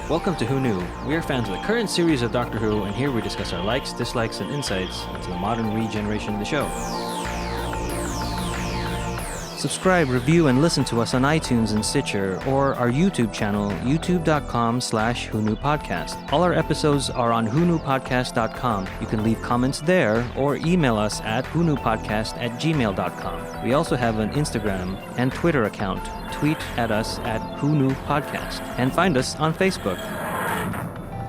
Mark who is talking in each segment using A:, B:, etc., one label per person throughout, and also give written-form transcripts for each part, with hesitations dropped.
A: Welcome to Who Knew. We are fans of the current series of Doctor Who, and here we discuss our likes, dislikes, and insights into the modern regeneration of the show. Subscribe, review, and listen to us on iTunes and Stitcher, or our YouTube channel, youtube.com/WhoKnewPodcast. All our episodes are on whoknewpodcast.com. You can leave comments there, or email us at whoknewpodcast@gmail.com. We also have an Instagram and Twitter account. Tweet at us at whoknewpodcast, and find us on Facebook.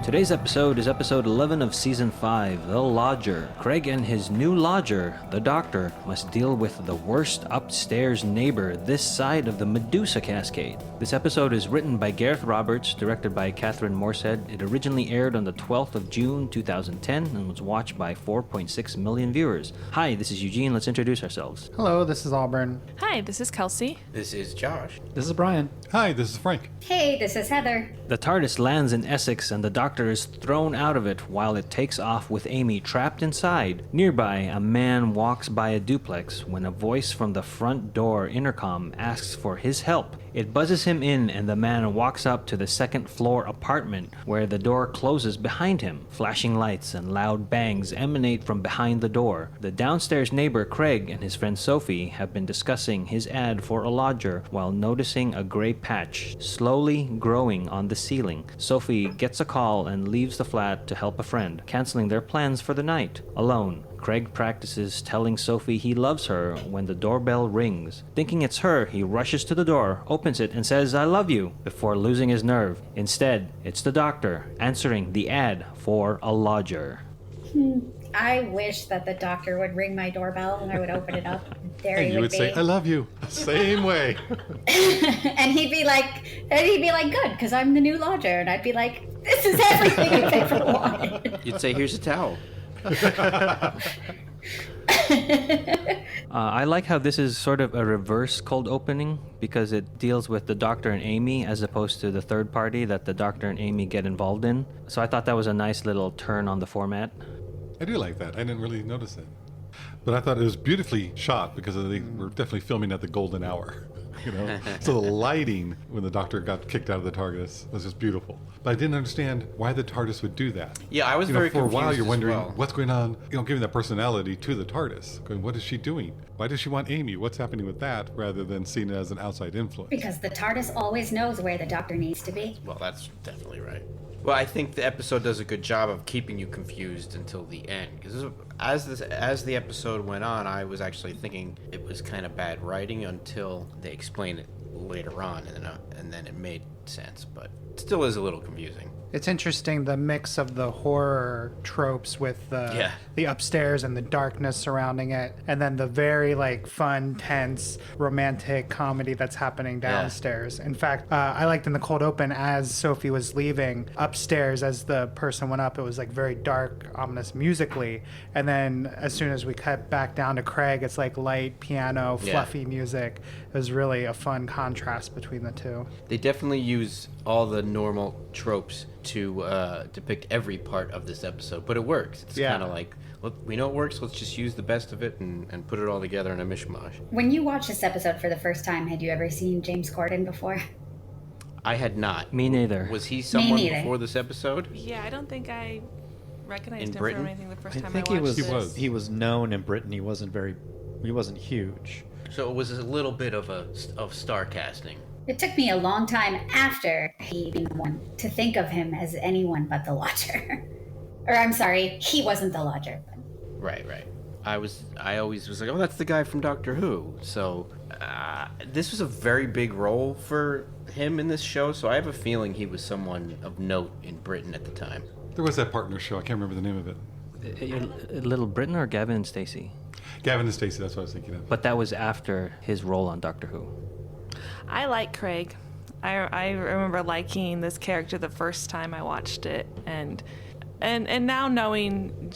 A: Today's episode is episode 11 of Season 5, The Lodger. Craig and his new lodger, the Doctor, must deal with the worst upstairs neighbor this side of the Medusa Cascade. This episode is written by Gareth Roberts, directed by Catherine Morsehead. It originally aired on the 12th of June 2010 and was watched by 4.6 million viewers. Hi, this is Eugene. Let's introduce ourselves.
B: Hello, this is Auburn.
C: Hi, this is Kelsey.
D: This is Josh.
E: This is Brian.
F: Hi, this is Frank.
G: Hey, this is Heather.
A: The TARDIS lands in Essex and the Doctor is thrown out of it while it takes off with Amy trapped inside. Nearby, a man walks by a duplex when a voice from the front door intercom asks for his help. It buzzes him in and the man walks up to the second floor apartment where the door closes behind him. Flashing lights and loud bangs emanate from behind the door. The downstairs neighbor Craig and his friend Sophie have been discussing his ad for a lodger while noticing a gray patch slowly growing on the ceiling. Sophie gets a call and leaves the flat to help a friend, canceling their plans for the night. Alone, Craig practices telling Sophie he loves her when the doorbell rings. Thinking it's her, he rushes to the door, opens it, and says, "I love you," before losing his nerve. Instead, it's the Doctor answering the ad for a lodger.
G: I wish that the Doctor would ring my doorbell and I would open it up. There
F: And
G: he
F: you would
G: be.
F: say, "I love you." Same way.
G: and he'd be like, good, because I'm the new lodger. And I'd be like, this is everything I've ever wanted.
D: You'd say, "Here's a towel."
A: I like how this is sort of a reverse cold opening because it deals with the Doctor and Amy as opposed to the third party that the Doctor and Amy get involved in. So I thought that was a nice little turn on the format.
F: I do like that. I didn't really notice it. But I thought it was beautifully shot because they were definitely filming at the golden hour. You know, so the lighting when the Doctor got kicked out of the TARDIS was just beautiful. But I didn't understand why the TARDIS would do that.
D: Yeah, I was very
F: for a
D: confused
F: while. You're
D: as
F: wondering
D: well.
F: what's going on. Giving that personality to the TARDIS. Going, what is she doing? Why does she want Amy? What's happening with that? Rather than seeing it as an outside influence.
G: Because the TARDIS always knows where the Doctor needs to be.
D: Well, that's definitely right. Well, I think the episode does a good job of keeping you confused until the end. Because as the episode went on, I was actually thinking it was kind of bad writing until they explained it later on, and then it made sense. But it still is a little confusing.
B: It's interesting the mix of the horror tropes with the upstairs and the darkness surrounding it, and then the very fun, tense, romantic comedy that's happening downstairs. In fact, I liked in the cold open as Sophie was leaving upstairs, as the person went up, it was very dark, ominous musically, and then as soon as we cut back down to Craig, it's light piano, fluffy music. It was really a fun contrast between the two.
D: They definitely use all the normal tropes to depict every part of this episode, but it works. It's kind of like, look, we know it works, let's just use the best of it and put it all together in a mishmash.
G: When you watched this episode for the first time, had you ever seen James Corden before?
D: I had not.
A: Me neither.
D: Was he someone
G: neither.
D: before this episode?
C: Yeah, I don't think I recognized
D: In
C: him
D: Britain?
C: from anything the first
E: I
C: time
E: think
C: I watched
F: He
C: this.
F: was.
E: he was known in Britain. He wasn't huge.
D: So it was a little bit of star casting.
G: It took me a long time after he being the one to think of him as anyone but the lodger. Or I'm sorry, he wasn't the lodger.
D: Right. I always was like, oh, that's the guy from Doctor Who. So this was a very big role for him in this show. So I have a feeling he was someone of note in Britain at the time.
F: There was that partner show. I can't remember the name of it.
A: Little Britain or Gavin and Stacey?
F: Gavin and Stacey. That's what I was thinking of.
A: But that was after his role on Doctor Who.
C: I like Craig. I remember liking this character the first time I watched it, and now knowing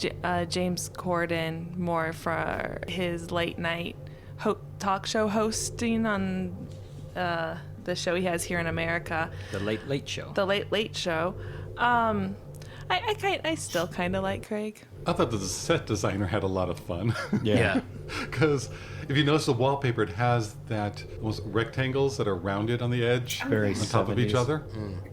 C: James Corden more for his late night talk show hosting on the show he has here in America,
A: The Late Show.
C: The Late Show. I still kind of like Craig.
F: I thought that the set designer had a lot of fun.
D: Yeah.
F: Because if you notice the wallpaper, it has that almost rectangles that are rounded on the edge,
E: Very
F: on top of each
E: 70s.
F: other.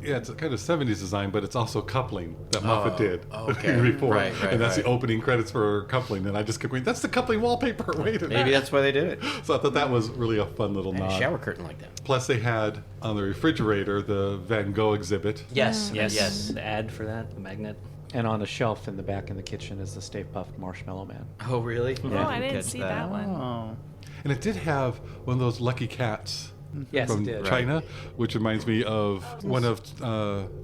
F: Yeah, it's a kind of 70s design, but it's also coupling that Moffat did
D: okay.
F: before.
D: Right,
F: and that's
D: right.
F: the opening credits for coupling. And I just kept going, that's the coupling wallpaper. Wait a minute.
D: Maybe that's why they did it.
F: So I thought that was really a fun little
D: And a
F: nod.
D: shower curtain like that.
F: Plus, they had on the refrigerator the Van Gogh exhibit.
D: Yes,
A: Yes. The ad for that, the magnet.
E: And on a shelf in the back in the kitchen is the Stay Puft Marshmallow Man.
D: Oh, really?
C: Oh, I didn't see that one.
B: Oh.
F: And it did have one of those lucky cats
E: Yes,
F: from
E: it did.
F: China, which reminds me of one of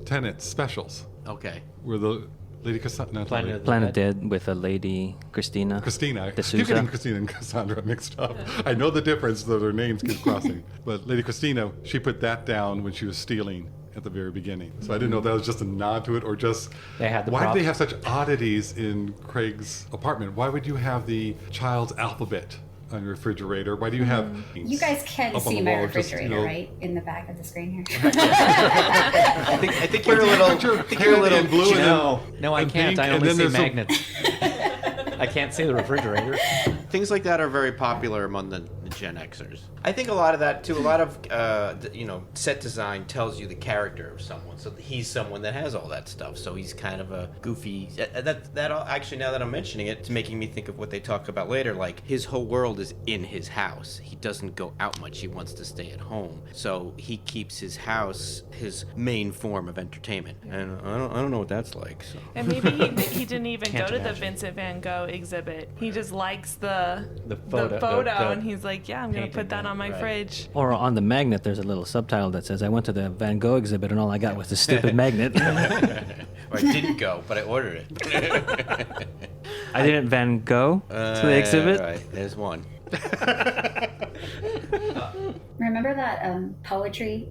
F: Tennant's specials,
D: Okay.
F: where the Lady Cassandra,
A: Planet Dead with a lady, Christina.
F: Christina. I
A: D'Souza.
F: keep getting Christina and Cassandra mixed up. I know the difference, though their names keep crossing. But Lady Christina, she put that down when she was stealing at the very beginning. So I didn't know if that was just a nod to it or just...
E: They had the
F: why
E: prop.
F: do they have such oddities in Craig's apartment? Why would you have the child's alphabet on your refrigerator? Why do you have...
G: You guys can
F: up on
G: see
F: the
G: my
F: wall, just,
G: refrigerator, right? In the back of the screen here.
D: I think you're a little. I think you're a little
F: in blue and
E: No, no, I
F: and
E: can't.
F: pink,
E: I
F: and
E: only
F: then
E: see
F: there's a-
E: magnets. I can't see the refrigerator.
D: Things like that are very popular among the Gen Xers. I think a lot of that too. A lot of set design tells you the character of someone. So he's someone that has all that stuff. So he's kind of a goofy. Actually, now that I'm mentioning it, it's making me think of what they talk about later. Like his whole world is in his house. He doesn't go out much. He wants to stay at home. So he keeps his house his main form of entertainment. And I don't know what that's like. So.
C: And maybe he didn't even
E: Can't
C: go to the
E: imagine.
C: Vincent van Gogh exhibit. He just likes the
E: photo, the
C: and he's like, yeah, I'm gonna
E: painting,
C: put that on my
D: right.
C: fridge.
A: Or on the magnet, there's a little subtitle that says, I went to the Van Gogh exhibit and all I got was the stupid magnet.
D: Or I didn't go, but I ordered it.
A: I didn't Van Gogh to the exhibit.
D: Right, there's one.
G: Remember that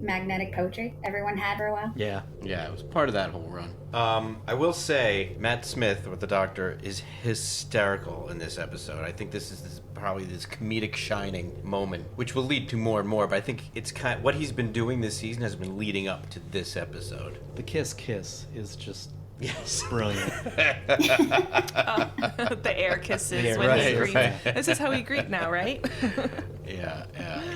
G: magnetic poetry everyone had for a while?
E: Yeah.
D: Yeah, it was part of that whole run. I will say, Matt Smith with the Doctor is hysterical in this episode. I think this is probably this comedic shining moment, which will lead to more and more. But I think it's what he's been doing this season has been leading up to this episode.
E: The kiss is just
D: Yes.
E: brilliant.
C: The air kisses
E: Yeah,
C: when he
D: right,
C: greets.
D: right.
C: This is how we greet now, right?
D: Yeah.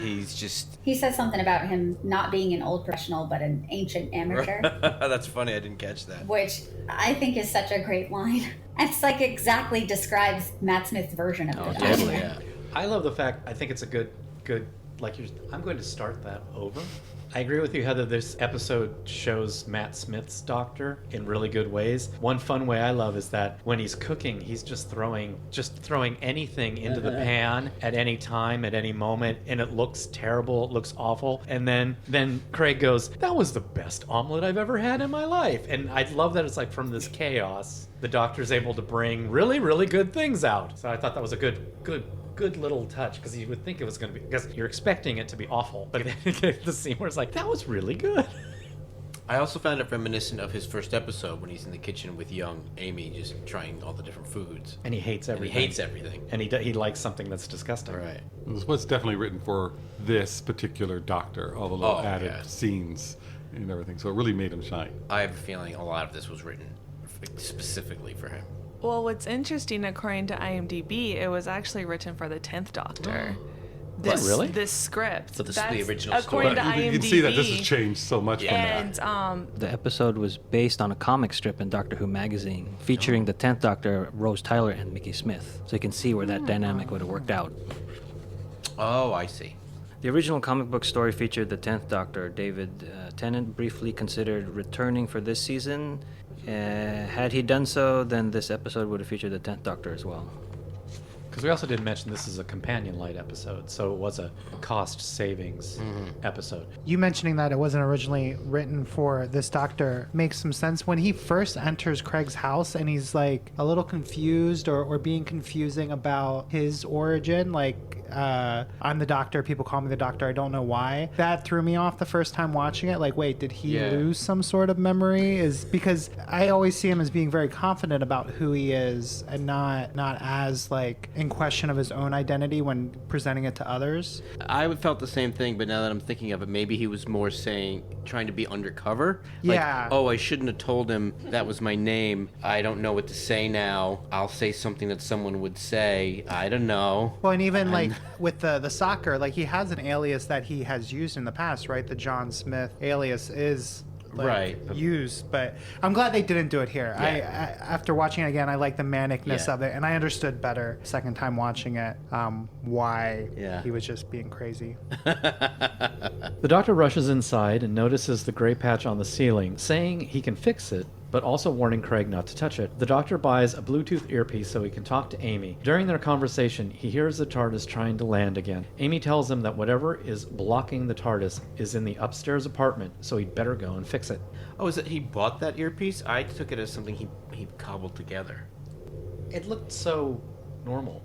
D: He's just.
G: He says something about him not being an old professional, but an ancient amateur,
D: That's funny. I didn't catch that.
G: which I think is such a great line. It's like exactly describes Matt Smith's version of
D: Oh,
G: it.
D: totally. Yeah.
E: I love the fact. I think it's a good. I'm going to start that over. I agree with you, Heather. This episode shows Matt Smith's Doctor in really good ways. One fun way I love is that when he's cooking, he's just throwing anything into the pan at any time, at any moment, and it looks terrible, it looks awful. And then Craig goes, "That was the best omelet I've ever had in my life." And I love that it's like from this chaos, the Doctor's able to bring really, really good things out. So I thought that was a good little touch, because you would think it was going to be, because you're expecting it to be awful, but then you get the scene where it's like, that was really good.
D: I also found it reminiscent of his first episode when he's in the kitchen with young Amy, just trying all the different foods.
E: And he hates everything.
D: And
E: And he likes something that's disgusting.
D: Right.
F: It was definitely written for this particular Doctor, all the little
D: Oh,
F: added
D: yeah.
F: scenes and everything. So it really made him shine.
D: I have a feeling a lot of this was written specifically for him.
C: Well, what's interesting, according to IMDb, it was actually written for the 10th Doctor.
E: really?
C: This script.
D: So this is the
C: That's
D: original
C: according
D: story.
C: to IMDb.
F: You can see that this has changed so much from that.
C: And
A: The episode was based on a comic strip in Doctor Who magazine featuring the 10th Doctor, Rose Tyler, and Mickey Smith. So you can see where that dynamic would have worked out.
D: Oh, I see.
A: The original comic book story featured the 10th Doctor, David Tennant, briefly considered returning for this season. Had he done so, then this episode would have featured the 10th Doctor as well.
E: Because we also did mention this is a companion light episode, so it was a cost savings episode.
B: You mentioning that it wasn't originally written for this Doctor makes some sense. When he first enters Craig's house and he's like a little confused or being confusing about his origin, like I'm the doctor, people call me the doctor, I don't know why. That threw me off the first time watching it. Like, wait, did he lose some sort of memory? Is because I always see him as being very confident about who he is and not as like in question of his own identity when presenting it to others.
D: I felt the same thing, but now that I'm thinking of it, maybe he was more trying to be undercover. Like,
B: Yeah.
D: oh, I shouldn't have told him that was my name. I don't know what to say now. I'll say something that someone would say. I don't know.
B: Well, and even like with the soccer, like he has an alias that he has used in the past, right? The John Smith alias is like, used, but I'm glad they didn't do it here.
D: Yeah.
B: I after watching it again, I like the manicness
D: Yeah.
B: of it, and I understood better second time watching it why
D: Yeah.
B: he was just being crazy.
E: The doctor rushes inside and notices the gray patch on the ceiling, saying he can fix it, but also warning Craig not to touch it. The doctor buys a Bluetooth earpiece so he can talk to Amy. During their conversation, he hears the TARDIS trying to land again. Amy tells him that whatever is blocking the TARDIS is in the upstairs apartment, so he'd better go and fix it.
D: Oh, is it he bought that earpiece? I took it as something he cobbled together.
E: It looked so normal.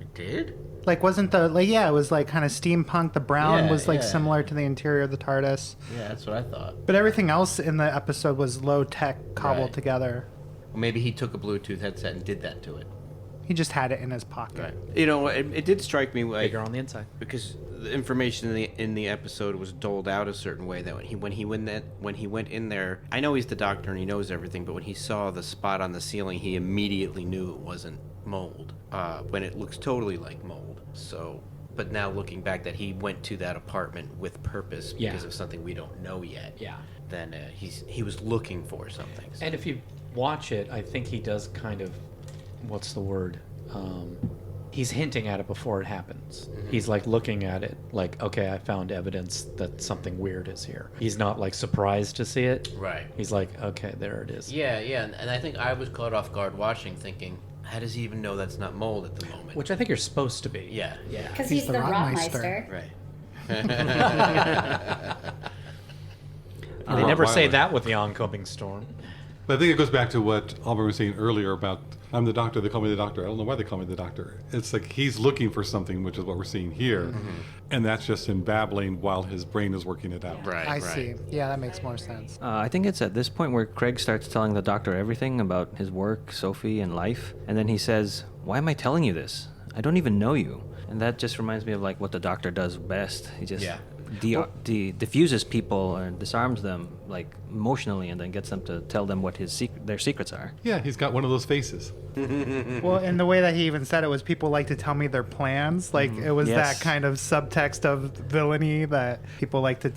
D: It did?
B: Like, wasn't the it was like kind of steampunk. The brown
D: Yeah,
B: was like
D: yeah.
B: similar to the interior of the TARDIS,
D: Yeah, that's what I thought.
B: but everything else in the episode was low tech, cobbled
D: Right.
B: together.
D: Well, maybe he took a Bluetooth headset and did that to it.
B: He just had it in his pocket.
D: Right. You know, it did strike me like
E: Bigger on the inside.
D: because the information in the episode was doled out a certain way that when he went in there, I know he's the doctor and he knows everything, but when he saw the spot on the ceiling, he immediately knew it wasn't mold. When it looks totally like mold. So, but now looking back, that he went to that apartment with purpose because of something we don't know yet.
E: Yeah.
D: Then he was looking for something. So.
E: And if you watch it, I think he does kind of, what's the word? He's hinting at it before it happens. Mm-hmm. He's like looking at it like, okay, I found evidence that something weird is here. He's not like surprised to see it.
D: Right.
E: He's like, okay, there it is.
D: Yeah, and I think I was caught off guard watching, thinking, how does he even know that's not mold at the moment?
E: Which I think you're supposed to be.
D: Yeah.
G: Because
B: He's
G: he's
B: the
G: the
B: Rotmeister.
G: Rotmeister.
D: Right.
E: They never say that with the oncoming storm.
F: But I think it goes back to what Auburn was saying earlier about I'm the doctor, they call me the doctor. I don't know why they call me the doctor. It's like he's looking for something, which is what we're seeing here. Mm-hmm. And that's just him babbling while his brain is working it out.
D: Right.
B: I see. Yeah, that makes more sense.
A: I think it's at this point where Craig starts telling the doctor everything about his work, Sophie, and life. And then he says, "Why am I telling you this? I don't even know you." And that just reminds me of like what the doctor does best. He just diffuses people and disarms them like emotionally, and then gets them to tell them what their secrets are.
F: Yeah, he's got one of those faces.
B: Well, and the way that he even said it was, people like to tell me their plans. Like it was
A: Yes.
B: that kind of subtext of villainy that people like to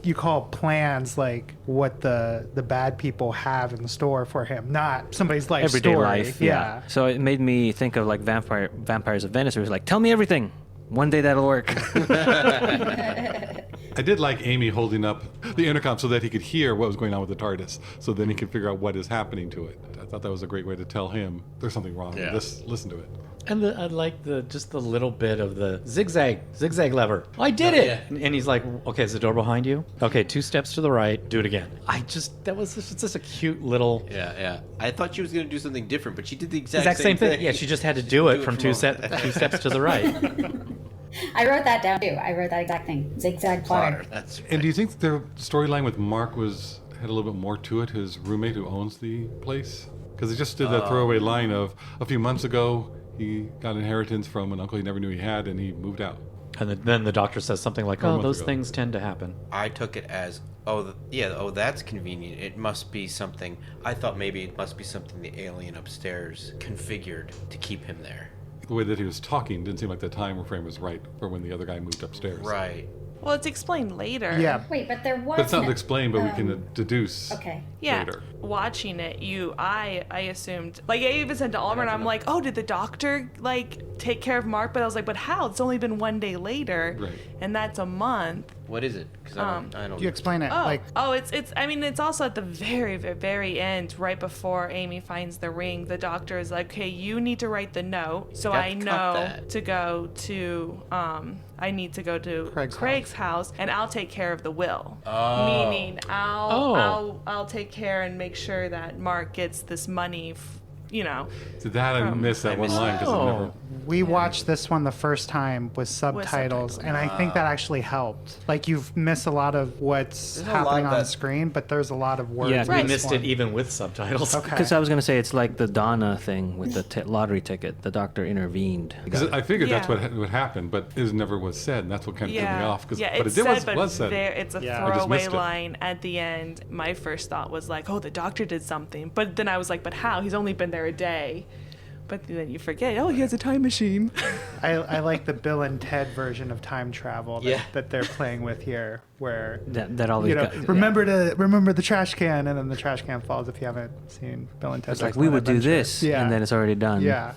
B: you call plans like what the bad people have in store for him, not somebody's life
A: Everyday
B: story.
A: life. Yeah. So it made me think of like Vampires of Venice, where it's like, tell me everything. One day that'll work.
F: I did like Amy holding up the intercom so that he could hear what was going on with the TARDIS, so then he could figure out what is happening to it. I thought that was a great way to tell him there's something wrong with this. Listen to it.
E: And I like just the little bit of the zigzag lever. I did it!
D: Yeah.
E: And he's like, okay, is the door behind you? Okay, 2 steps to the right, do it again. That was just a cute little...
D: Yeah. I thought she was going to do something different, but she did the exact
E: same thing. Yeah, she just had to do it from 2 steps to the right.
G: I wrote that down too. I wrote that exact thing. Zigzag plotter.
D: That's right.
F: And do you think their storyline with Mark had a little bit more to it, his roommate who owns the place? Because he just did that throwaway line of, a few months ago, he got inheritance from an uncle he never knew he had, and he moved out.
E: And then the doctor says something like,
F: A
E: oh,
F: month
E: those
F: ago.
E: things tend to happen.
D: I took it as, that's convenient. It must be something. I thought maybe it must be something the alien upstairs configured to keep him there.
F: The way that he was talking didn't seem like the time frame was right for when the other guy moved upstairs.
D: Right.
C: Well, it's explained later.
B: Yeah.
G: Wait, but there was.
F: But it's not
G: no-
F: explained, but we can deduce
G: Okay.
C: Yeah.
F: later.
C: Watching it, I assumed, like I even said to Almer, I'm like, oh, did the doctor like take care of Mark? But I was like, but how? It's only been 1 day later,
F: Right.
C: and that's a month.
D: What is it? Because I don't.
B: You explain it.
C: It's also at the very, very, very end, right before Amy finds the ring. The doctor is like, okay, you need to write the note, so
D: Got
C: I
D: to cut
C: know
D: that.
C: to go to I need to go to
B: Craig's
C: house, and I'll take care of the will.
D: Oh.
C: Meaning, I'll take care and make sure that Mark gets this money you know.
F: So that I missed that one line because I never.
B: We watched this one the first time with subtitles, and I think that actually helped. Like, you've missed a lot of what's
D: There's a lot
B: happening on
D: that-
B: screen, but there's a lot of words.
A: Yeah,
B: in
A: we
E: We
B: this
E: missed
B: one.
E: it even with subtitles.
B: Okay.
A: Because I was going to say it's like the Donna thing with the lottery ticket. The doctor intervened.
F: 'Cause I figured that's
C: Yeah.
F: what happened, but it never was said, and that's what kind of threw me off.
C: Yeah,
F: But
C: it's
F: it
C: said, but
F: was said.
C: it's a
B: Yeah.
F: I just
C: throwaway
F: missed it.
C: line at the end. My first thought was like, oh, the doctor did something. But then I was like, but how? He's only been there a day. But then you forget, oh, he has a time machine.
B: I like the Bill and Ted version of time travel
D: Yeah.
B: that they're playing with here, where
A: That always
B: you know,
A: got,
B: remember the trash can, and then the trash can falls. If you haven't seen Bill and Ted's
A: It's like,
B: Excellent
A: we would do
B: Adventure.
A: this,
B: yeah.
A: and then it's already done.
B: yeah.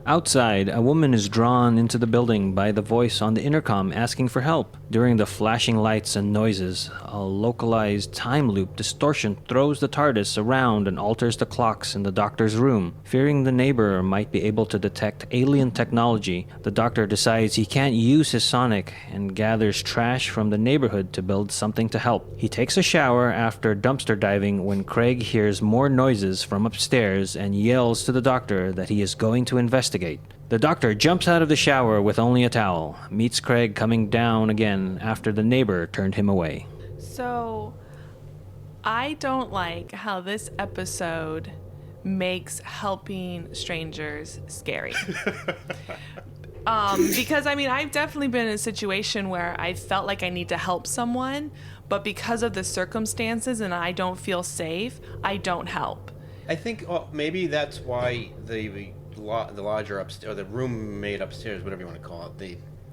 A: Outside, a woman is drawn into the building by the voice on the intercom asking for help. During the flashing lights and noises, a localized time loop distortion throws the Tardis around and alters the clocks in the doctor's room. Fearing the neighbor might be able to detect alien technology, the doctor decides he can't use his sonic and gathers trash from the neighborhood to build something to help. He takes a shower after dumpster diving when Craig hears more noises from upstairs and yells to the doctor that he is going to investigate. The doctor jumps out of the shower with only a towel, meets Craig coming down again after the neighbor turned him away.
C: So, I don't like how this episode makes helping strangers scary. Because, I mean, I've definitely been in a situation where I felt like I need to help someone, but because of the circumstances and I don't feel safe, I don't help.
D: I think maybe that's why the lodger upstairs, or the roommate upstairs, whatever you want to call it,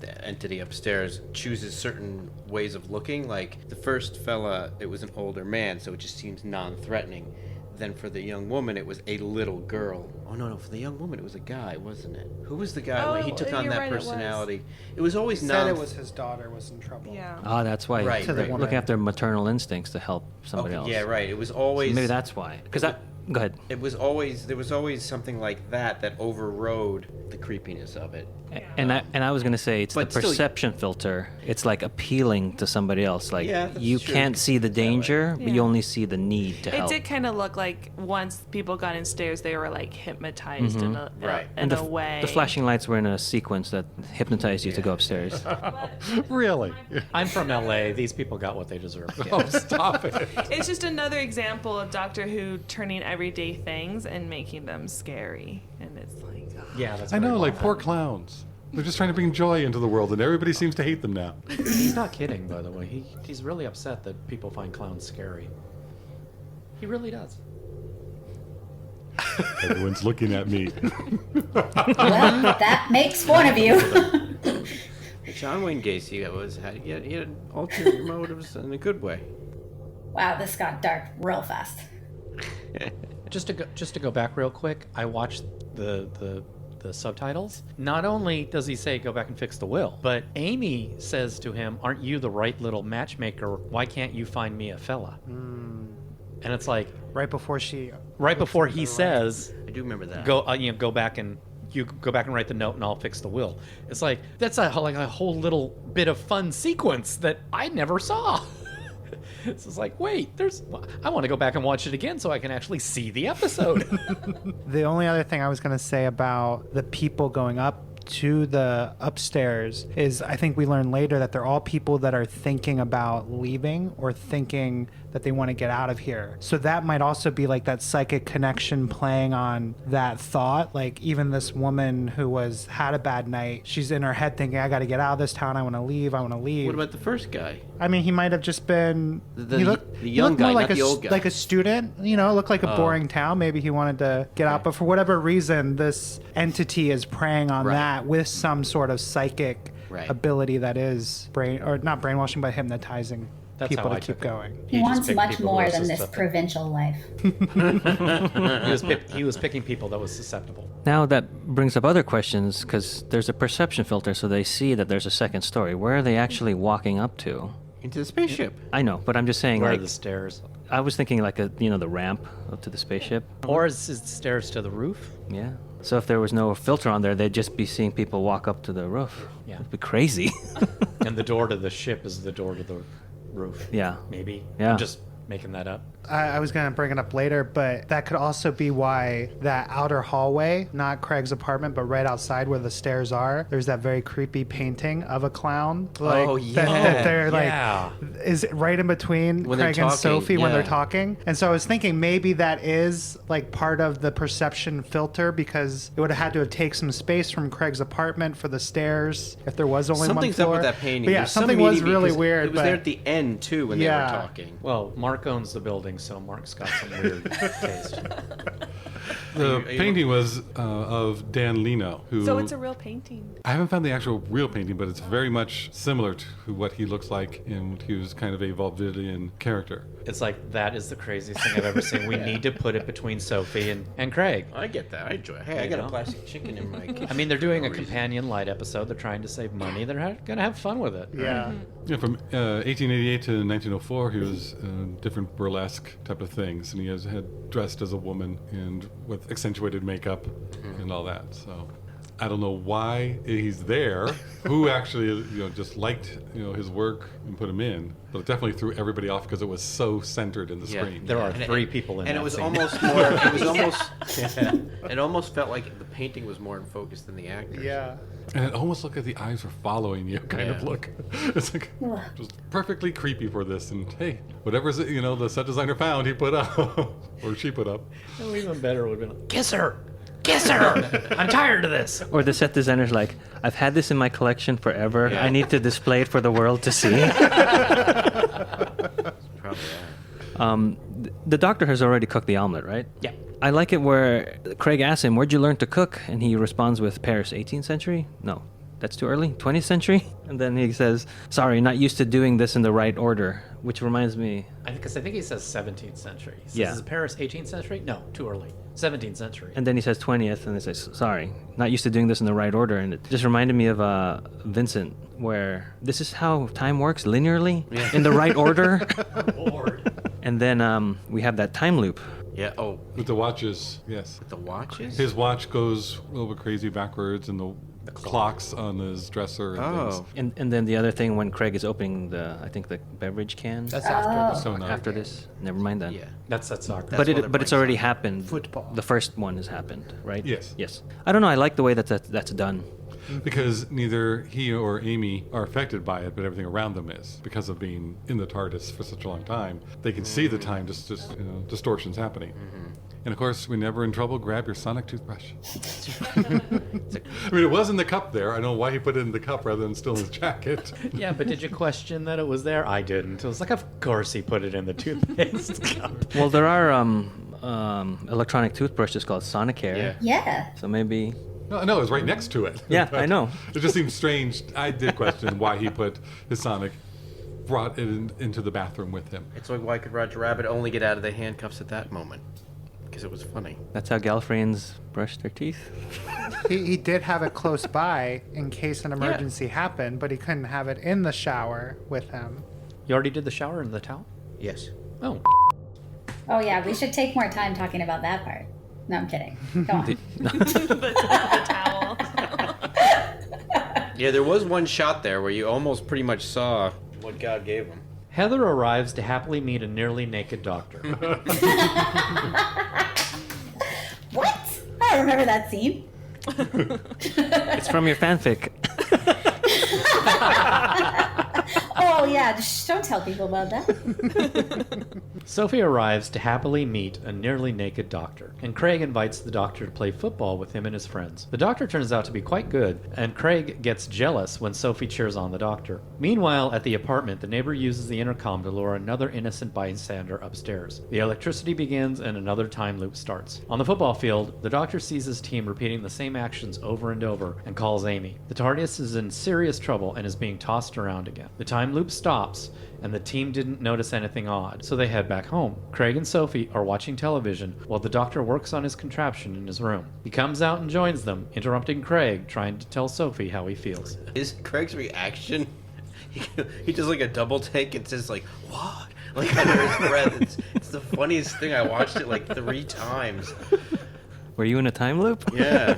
D: the entity upstairs chooses certain ways of looking. Like the first fella, it was an older man, so it just seems non-threatening. Then for the young woman, it was a little girl. Oh no, for the young woman, it was a guy, wasn't it? Who was the guy?
C: Oh,
D: He took on
C: you're
D: that
C: right, it was.
D: personality. It was always
B: Said
D: non.
B: it was his daughter was in trouble.
C: Yeah.
A: Ah, that's why.
D: Right, right,
A: Looking
B: right.
A: after maternal instincts to help somebody
D: Okay,
A: else.
D: yeah, right. It was always.
A: Maybe that's why. Because go ahead.
D: It was always there was always something like that overrode the creepiness of it.
A: And I was gonna say it's
D: But
A: the
D: still-
A: perception filter. It's like appealing to somebody else. Like
D: Yeah, that's
A: you
D: true.
A: can't see the danger, but you
C: Yeah.
A: only see the need to
C: It
A: help.
C: did kind of look like once people got in stairs, they were like hypnotized in a,
D: Right.
C: in
A: And
C: a way.
A: the flashing lights were in a sequence that hypnotized you to go upstairs.
F: Really?
E: I'm from LA. These people got what they deserve.
F: Oh, stop it.
C: It's just another example of Doctor Who turning everyday things and making them scary. And it's like, ugh.
E: Yeah, that's
F: I
E: very
F: know, like
E: well
F: poor
E: done.
F: clowns. They're just trying to bring joy into the world, and everybody seems to hate them now.
E: He's not kidding, by the way. He's really upset that people find clowns scary. He really does.
F: Everyone's looking at me.
G: Well, that makes one of you.
D: John Wayne Gacy he had ulterior motives in a good way.
G: Wow, this got dark real fast.
E: Just to go back real quick, I watched the subtitles. Not only does he say go back and fix the will, but Amy says to him, "Aren't you the right little matchmaker? Why can't you find me a fella?" And it's like
B: Right before
E: he says,
D: I do remember that.
E: go back and write the note and I'll fix the will. It's like that's a whole little bit of fun sequence that I never saw. It's just like, wait, I want to go back and watch it again so I can actually see the episode.
B: The only other thing I was going to say about the people going up to the upstairs is I think we learn later that they're all people that are thinking about leaving or thinking that they want to get out of here. So that might also be like that psychic connection playing on that thought. Like even this woman who had a bad night, she's in her head thinking, I got to get out of this town. I want to leave.
D: What about the first guy?
B: I mean, he might have just been
D: The
B: he
D: young
B: looked more
D: guy,
B: like
D: not the old guy.
B: like a student. You know, looked like a boring town. Maybe he wanted to get out, but for whatever reason, this entity is preying on
D: Right.
B: that with some sort of psychic
D: Right.
B: ability that is not brainwashing, but hypnotizing
E: That's
B: people
E: how
B: to
E: I
B: keep
E: took it.
B: going.
G: He
E: just
G: wants
E: picked
G: much
E: people who
G: more
E: are
G: than this
E: susceptible.
G: provincial life.
E: He was picking people that was susceptible.
A: Now that brings up other questions because there's a perception filter, so they see that there's a second story. Where are they actually walking up to?
D: Into the spaceship.
A: I know, but I'm just saying,
E: Where are
A: like,
E: the stairs?
A: I was thinking like the ramp up to the spaceship.
E: Or is it stairs to the roof?
A: Yeah. So if there was no filter on there, they'd just be seeing people walk up to the roof.
E: Yeah.
A: It'd be crazy.
E: And the door to the ship is the door to the roof.
A: Yeah.
E: Maybe.
A: Yeah.
E: I'm just making that up.
B: I was going to bring it up later, but that could also be why that outer hallway, not Craig's apartment, but right outside where the stairs are, there's that very creepy painting of a clown. Like,
D: Oh, yeah.
B: That they're
E: Yeah.
B: like, is right in between
D: When they're
B: Craig and
D: talking,
B: Sophie when they're
D: yeah.
B: talking. And so I was thinking maybe that is like part of the perception filter, because it would have had to have taken some space from Craig's apartment for the stairs if there was only
D: Something's
B: one floor.
D: up with that painting.
B: But yeah,
D: There's some
B: something was
D: meaning
B: really
D: because
B: weird.
D: It was
B: but
D: there at the end too when they
B: Yeah.
D: were talking.
E: Well, Mark owns the building, so Mark's got some weird taste.
F: The
D: Are you-
F: painting was of Dan Leno, who
C: So it's a real painting.
F: I haven't found the actual real painting, but it's very much similar to what he looks like, and he was kind of a vaudevillian character.
E: It's like, that is the craziest thing I've ever seen. We need to put it between Sophie and Craig.
D: I get that. I enjoy it. Hey, I
E: You
D: got
E: know.
D: a plastic chicken in my kitchen.
E: I mean, they're doing
D: for
E: a
D: no reason.
E: companion light episode. They're trying to save money. They're going to have fun with it.
B: yeah.
F: Yeah, from 1888 to 1904, he was different burlesque type of things, and he had dressed as a woman and with accentuated makeup and all that. So I don't know why he's there. Who actually, just liked his work and put him in, but it definitely threw everybody off because it was so centered in the
D: Yeah.
F: screen.
E: There are
D: And it-
E: three people in
D: and
E: that
D: it was
E: scene.
D: almost more. It was almost. It almost felt like the painting was more in focus than the actors.
B: Yeah.
F: And it almost looked like the eyes were following you, kind of
D: Yeah.
F: look. It's like just perfectly creepy for this. And hey, whatever's the set designer found, he put up or she put up.
E: No, even better would have been like, kiss her! Kiss her! I'm tired of this!
A: Or the set designer's like, I've had this in my collection forever.
D: Yeah.
A: I need to display it for the world to see.
D: Probably.
A: The doctor has already cooked the omelet, right?
E: Yeah.
A: I like it where Craig asks him, where'd you learn to cook? And he responds with Paris, 18th century? No, that's too early. 20th century? And then he says, sorry, not used to doing this in the right order, which reminds me,
E: I think he says 17th century. He says,
A: Yeah.
E: is Paris 18th century? No, too early. 17th century.
A: and then he says 20th, and he says, sorry, not used to doing this in the right order. And it just reminded me of Vincent, where this is how time works linearly, in the right order.
E: Lord.
A: And then we have that time loop.
D: Yeah. Oh,
F: With the watches, yes.
D: the watches.
F: His watch goes a little bit crazy backwards, and the clocks on his dresser and
D: Oh.
F: things.
A: And then the other thing when Craig is opening the beverage can
B: That's after
F: So nice.
A: after this. Never mind that.
D: Yeah.
E: That's soccer.
D: That's
A: But
D: what
A: it,
D: it
A: but it's
D: brings
A: already
D: up.
A: happened.
B: Football.
A: The first one has happened, right?
F: Yes.
A: Yes. I don't know. I like the way that's done.
F: Because neither he or Amy are affected by it, but everything around them is. Because of being in the TARDIS for such a long time, they can see the time distortions happening. And of course, when you're never in trouble, grab your sonic toothbrush. I mean, it was in the cup there. I don't know why he put it in the cup rather than still in his jacket.
E: Yeah, but did you question that it was there? I didn't. It was like, of course he put it in the toothpaste cup.
A: Well, there are electronic toothbrushes called Sonicare.
D: Yeah.
G: Yeah.
A: So maybe.
F: No, it was right next to it.
A: Yeah,
F: But
A: I know.
F: It just seems strange. I did question why he put his sonic, brought it into the bathroom with him.
D: It's like, why could Roger Rabbit only get out of the handcuffs at that moment? Because it was funny.
A: That's how Gallifreyans brush their teeth.
B: He did have it close by in case an emergency happened, but he couldn't have it in the shower with him.
E: You already did the shower and the towel?
D: Yes.
E: Oh.
G: Oh yeah, we should take more time talking about that part. No, I'm kidding. Go on.
C: the towel.
D: Yeah, there was one shot there where you almost pretty much saw what God gave him.
E: Heather arrives to happily meet a nearly naked doctor.
G: What? I don't remember that scene.
A: It's from your fanfic.
G: Oh yeah, just don't tell people about that.
E: Sophie arrives to happily meet a nearly naked doctor, and Craig invites the doctor to play football with him and his friends. The doctor turns out to be quite good, and Craig gets jealous when Sophie cheers on the doctor. Meanwhile, at the apartment, the neighbor uses the intercom to lure another innocent bystander upstairs. The electricity begins and another time loop starts. On the football field, the doctor sees his team repeating the same actions over and over and calls Amy. The TARDIS is in serious trouble and is being tossed around again. The time loop stops, and the team didn't notice anything odd, so they head back home. Craig and Sophie are watching television while the doctor works on his contraption in his room. He comes out and joins them, interrupting Craig, trying to tell Sophie how he feels.
D: Is Craig's reaction? He does like a double take and says like, "What?" Like under his breath. It's the funniest thing. I watched it like 3 times.
A: Were you in a time loop?
D: Yeah.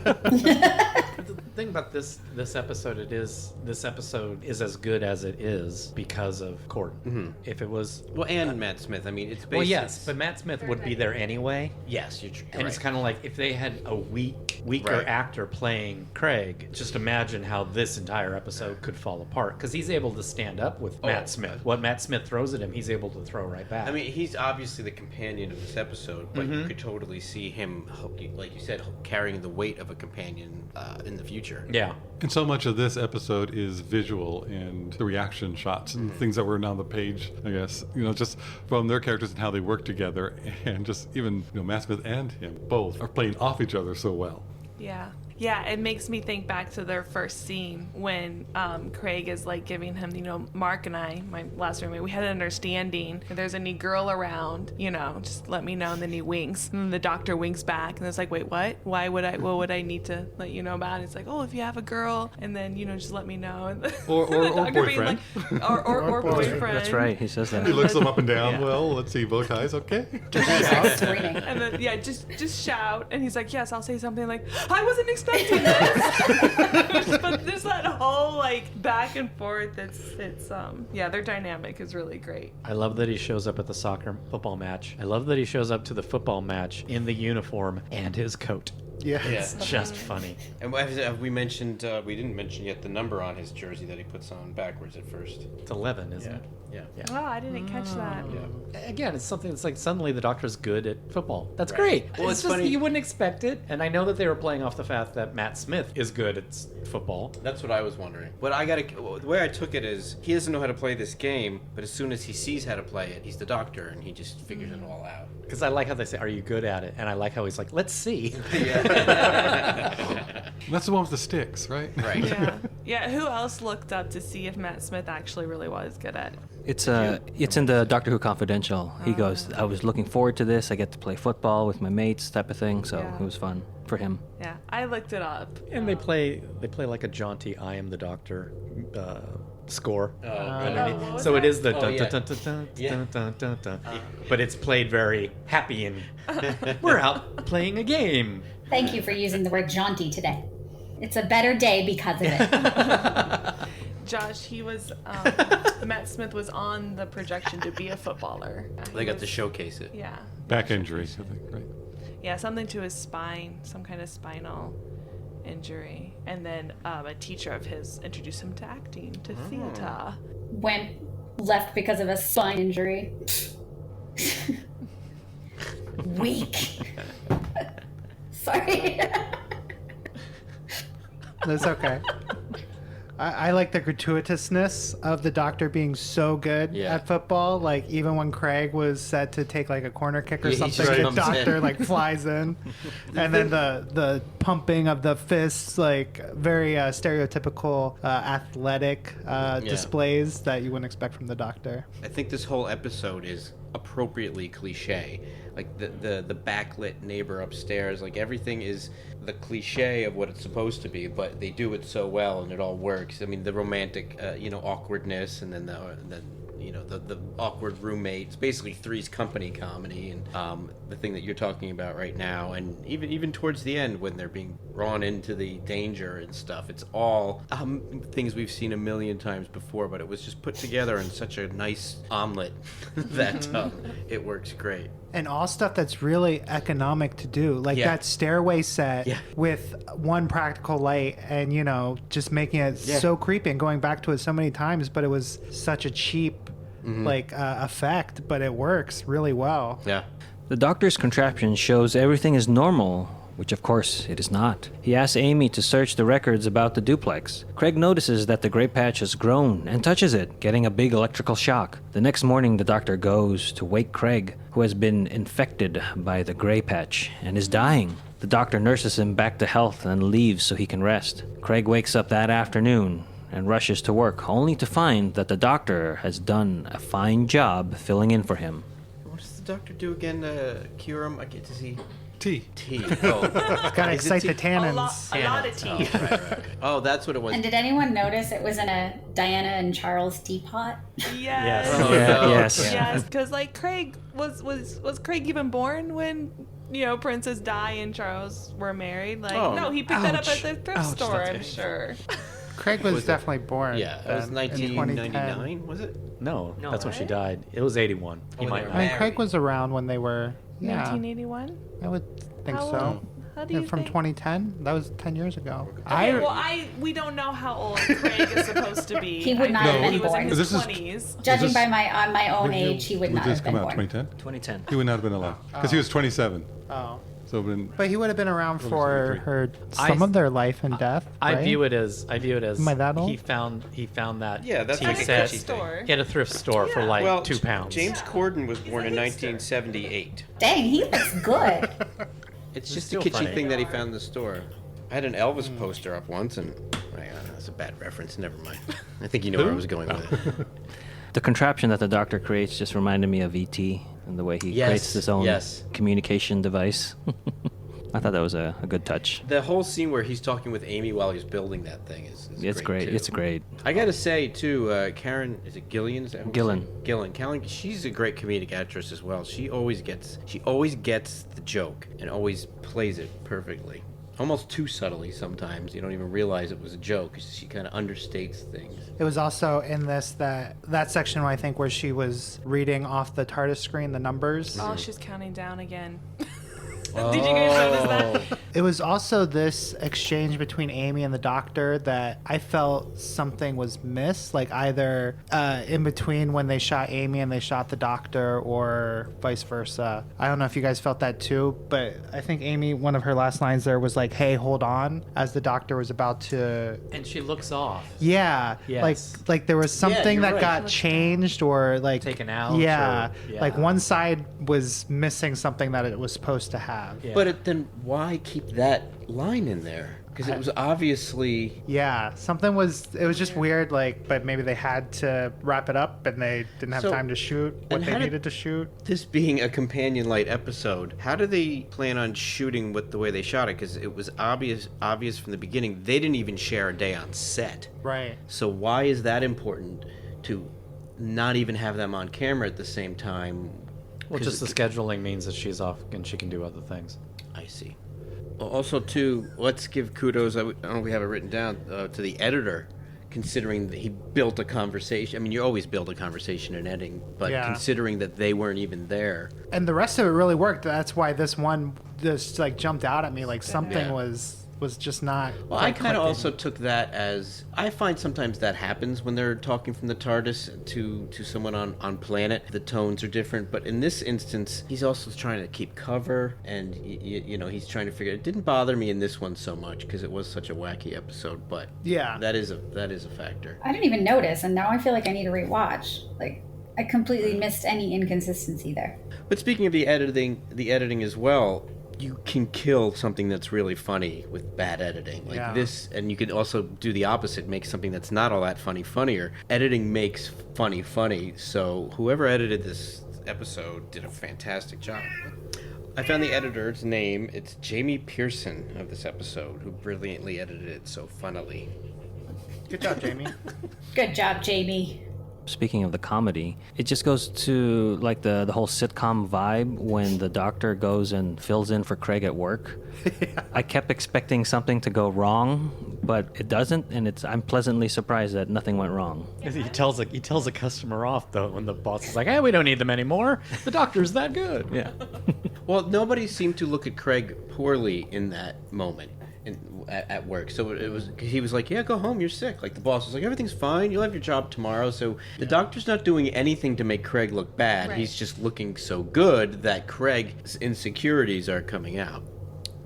E: thing about this episode, this episode is as good as it is because of Corden.
D: Mm-hmm.
E: If it was
D: and Matt Smith. I mean, it's basically.
E: well, yes, but Matt Smith would be there anyway.
D: Yes, you're
E: And
D: right.
E: it's kind of like if they had a weaker
D: Right.
E: actor playing Craig, just imagine how this entire episode could fall apart. Because he's able to stand up with Matt Smith. What Matt Smith throws at him, he's able to throw right back.
D: I mean, he's obviously the companion of this episode, but you could totally see him, like you said, carrying the weight of a companion in the future.
E: yeah.
F: And so much of this episode is visual and the reaction shots and things that were on the page, I guess. Just from their characters and how they work together, and just even Matt Smith and him both are playing off each other so well.
C: Yeah. Yeah, it makes me think back to their first scene when Craig is like giving him, Mark and I, my last roommate, we had an understanding. If there's any girl around, just let me know. And then he winks. And then the doctor winks back. And it's like, wait, what? What would I need to let you know about? And it's like, oh, if you have a girl, and then, just let me know. And
F: Or
C: the doctor being
F: boyfriend.
C: like, or boyfriend.
A: That's right. He says that.
F: He looks them up and down.
A: Yeah.
F: Well, let's see, bow ties, okay?
G: Screaming.
C: And then, just shout. And he's like, yes, I'll say something like, I wasn't expecting this. But there's that whole back and forth. It's their dynamic is really great.
E: I love that he shows up at the football match. I love that he shows up to the football match in the uniform and his coat.
B: Yeah.
E: It's just funny.
D: And have we mentioned, we didn't mention yet the number on his jersey that he puts on backwards at first.
E: It's 11, isn't it?
D: Yeah.
C: Wow, I didn't catch that.
E: Again, it's something that's like suddenly the doctor's good at football. That's
D: Right.
E: great.
D: Well,
E: it's
D: it's
E: just
D: funny-
E: you wouldn't expect it. And I know that they were playing off the fact that Matt Smith is good at football.
D: That's what I was wondering. But the way I took it is, he doesn't know how to play this game, but as soon as he sees how to play it, he's the doctor, and he just figures it all out.
E: Because I like how they say, "Are you good at it?" And I like how he's like, "Let's see."
F: That's the one with the sticks, right?
D: Right.
C: Yeah. Who else looked up to see if Matt Smith actually really was good at it?
A: It's in the Doctor Who Confidential. He goes, I was looking forward to this. I get to play football with my mates, type of thing. So
C: Yeah.
A: it was fun for him.
C: Yeah, I looked it up.
E: And they play like a jaunty "I Am the Doctor" score. underneath.
C: what was
E: So it
C: that?
E: is the
D: Oh,
E: dun,
D: yeah.
E: dun, dun, dun,
D: Yeah.
E: dun, dun, dun, dun. But it's played very happy and we're out playing a game.
G: Thank you for using the word jaunty today. It's a better day because of it.
C: Josh, he was Matt Smith was on the projection to be a footballer.
D: They got to showcase it.
C: Yeah.
F: Back injury, I think, right?
C: Yeah, something to his spine, some kind of spinal injury. And then a teacher of his introduced him to acting, to theater.
G: Went left because of a spine injury. Weak. Sorry.
B: That's okay. I like the gratuitousness of the doctor being so good
D: Yeah.
B: at football. Like even when Craig was set to take like a corner kick or
D: Yeah, he
B: something,
D: just
B: the
D: comes
B: doctor
D: in.
B: like flies in, and then the pumping of the fists, like very stereotypical athletic displays that you wouldn't expect from the doctor.
D: I think this whole episode is appropriately cliche. Like the backlit neighbor upstairs, like everything is the cliche of what it's supposed to be, but they do it so well and it all works. I mean, the romantic, awkwardness, and then the awkward roommate. It's basically Three's Company comedy, and the thing that you're talking about right now, and even towards the end when they're being drawn into the danger and stuff. It's all things we've seen a million times before, but it was just put together in such a nice omelet that it works great.
B: And all stuff that's really economic to do, like
D: Yeah.
B: that stairway set
D: Yeah.
B: with one practical light, and just making it so creepy and going back to it so many times. But it was such a cheap, effect, but it works really well.
D: Yeah.
A: The doctor's contraption shows everything is normal, which of course it is not. He asks Amy to search the records about the duplex. Craig notices that the gray patch has grown and touches it, getting a big electrical shock. The next morning, the doctor goes to wake Craig, who has been infected by the gray patch and is dying. The doctor nurses him back to health and leaves so he can rest. Craig wakes up that afternoon and rushes to work, only to find that the doctor has done a fine job filling in for him.
D: What does the doctor do again to cure him? I get to see.
F: Tea.
D: Tea. Oh,
B: Gotta
D: Is it
B: excite
D: tea?
B: the tannins.
C: A lot of tea.
D: Oh, that's what it was.
G: And did anyone notice it was in a Diana and Charles teapot?
C: Yes.
D: Oh,
A: Yeah,
D: no.
A: yes.
C: Yes, because like Craig was Craig even born when Princess Di and Charles were married? Like,
D: Oh.
C: no, he picked that up at
E: Ouch.
C: the thrift
E: Ouch,
C: store.
E: that's
C: I'm
E: painful.
C: sure.
B: Craig was definitely born.
D: Yeah, it was
B: then, in
D: 1999, was it?
E: No,
A: No,
E: that's when she
C: right?
E: died. It was 81. He
D: when
E: might
D: they were
B: I mean,
D: married.
B: Craig was around when they were. Yeah,
C: 1981.
B: I would think
C: How
B: so.
C: old? How do you
B: From
C: think?
B: 2010, that was 10 years ago.
C: Okay, well, we don't know how old Craig is supposed to be.
G: He would not
C: I
F: have
C: think
F: been
C: he was in
G: born.
C: his
F: This is-
C: 20s.
G: Judging
F: this-
G: by my own
F: Would you-
G: age, he would not
F: this
G: have been
F: come out
G: born.
F: 2010?
A: 2010.
F: He would not have been alive because he was 27.
B: Oh,
F: So when
B: but he would have been around for
F: 73.
B: her some of their life and death.
E: I
B: right?
E: view it as
B: Am I that old?
E: he found that
D: Yeah, that's
E: tea
D: like a
E: set.
D: thrift
C: store.
E: He had a thrift store for like
D: Well,
E: £2.
D: James Corden was born
C: a
D: in
C: hipster.
D: 1978.
G: Dang, he looks good.
D: It's just a
E: still
D: kitschy
E: funny.
D: thing that he found in the store. I had an Elvis poster up once, and that's a bad reference. Never mind. I think you know where I was going with it.
A: The contraption that the Doctor creates just reminded me of E.T. and the way he
D: Yes,
A: creates his own
D: yes.
A: communication device. I thought that was a good touch.
D: The whole scene where he's talking with Amy while he's building that thing is
A: It's great.
D: too.
A: It's great.
D: I gotta say too, Karen, is it Gillian? Is that who
A: Gillan.
D: it's like? Gillan. Karen, she's a great comedic actress as well. She always gets the joke and always plays it perfectly. Almost too subtly sometimes. You don't even realize it was a joke. She kind of understates things.
B: It was also in this that section I think where she was reading off the TARDIS screen the numbers.
C: Oh, she's counting down again. Did you guys notice that?
B: It was also this exchange between Amy and the Doctor that I felt something was missed, like either in between when they shot Amy and they shot the Doctor, or vice versa. I don't know if you guys felt that too, but I think Amy, one of her last lines there was like, "Hey, hold on," as the Doctor was about to.
E: And she looks off.
B: Yeah,
E: Yes.
B: like there was something
D: you're
B: that
D: right.
B: got changed or like
E: Taken out,
B: Yeah,
E: or- yeah.
B: like one side was missing something that it was supposed to have.
E: Yeah.
D: But then why keep that line in there? Because it was obviously.
B: Yeah, it was just weird, like, but maybe they had to wrap it up and they didn't have
D: So-
B: time to shoot what
D: and
B: they
D: how did-
B: needed to shoot.
D: This being a companion light episode, how do they plan on shooting with the way they shot it? Because it was obvious from the beginning they didn't even share a day on set.
B: Right.
D: So why is that important to not even have them on camera at the same time?
E: Well,
D: 'Cause
E: just the scheduling means that she's off and she can do other things.
D: I see. Also, too, let's give kudos. I don't know if we have it written down to the editor, considering that he built a conversation. I mean, you always build a conversation in editing, but
B: Yeah.
D: considering that they weren't even there.
B: And the rest of it really worked. That's why this one just like jumped out at me, like something
D: Yeah.
B: was just not.
D: Well, I
B: quite
D: kind of
B: clicking.
D: also took that as I find sometimes that happens when they're talking from the TARDIS to someone on planet. The tones are different, but in this instance, he's also trying to keep cover, and he's trying to figure. It didn't bother me in this one so much because it was such a wacky episode, but
B: Yeah.
D: that is a factor.
G: I didn't even notice, and now I feel like I need to rewatch. Like, I completely missed any inconsistency there.
D: But speaking of the editing as well. You can kill something that's really funny with bad editing like
B: Yeah.
D: this, and you can also do the opposite, make something that's not all that funny funnier. Editing makes funny, so whoever edited this episode did a fantastic job. I found the editor's name. It's Jamie Pearson of this episode, who brilliantly edited it so funnily.
B: Good job, Jamie.
G: Good job, Jamie.
A: Speaking of the comedy, it just goes to like the whole sitcom vibe when the Doctor goes and fills in for Craig at work. I kept expecting something to go wrong, but it doesn't, and I'm pleasantly surprised that nothing went wrong.
E: He tells a customer off though when the boss is like, "Hey, we don't need them anymore. The Doctor's that good."
A: Yeah.
D: Well, nobody seemed to look at Craig poorly in that moment at work. So he was like, "Yeah, go home. You're sick." Like the boss was like, "Everything's fine. You'll have your job tomorrow." So the Doctor's not doing anything to make Craig look bad.
C: Right.
D: He's just looking so good that Craig's insecurities are coming out.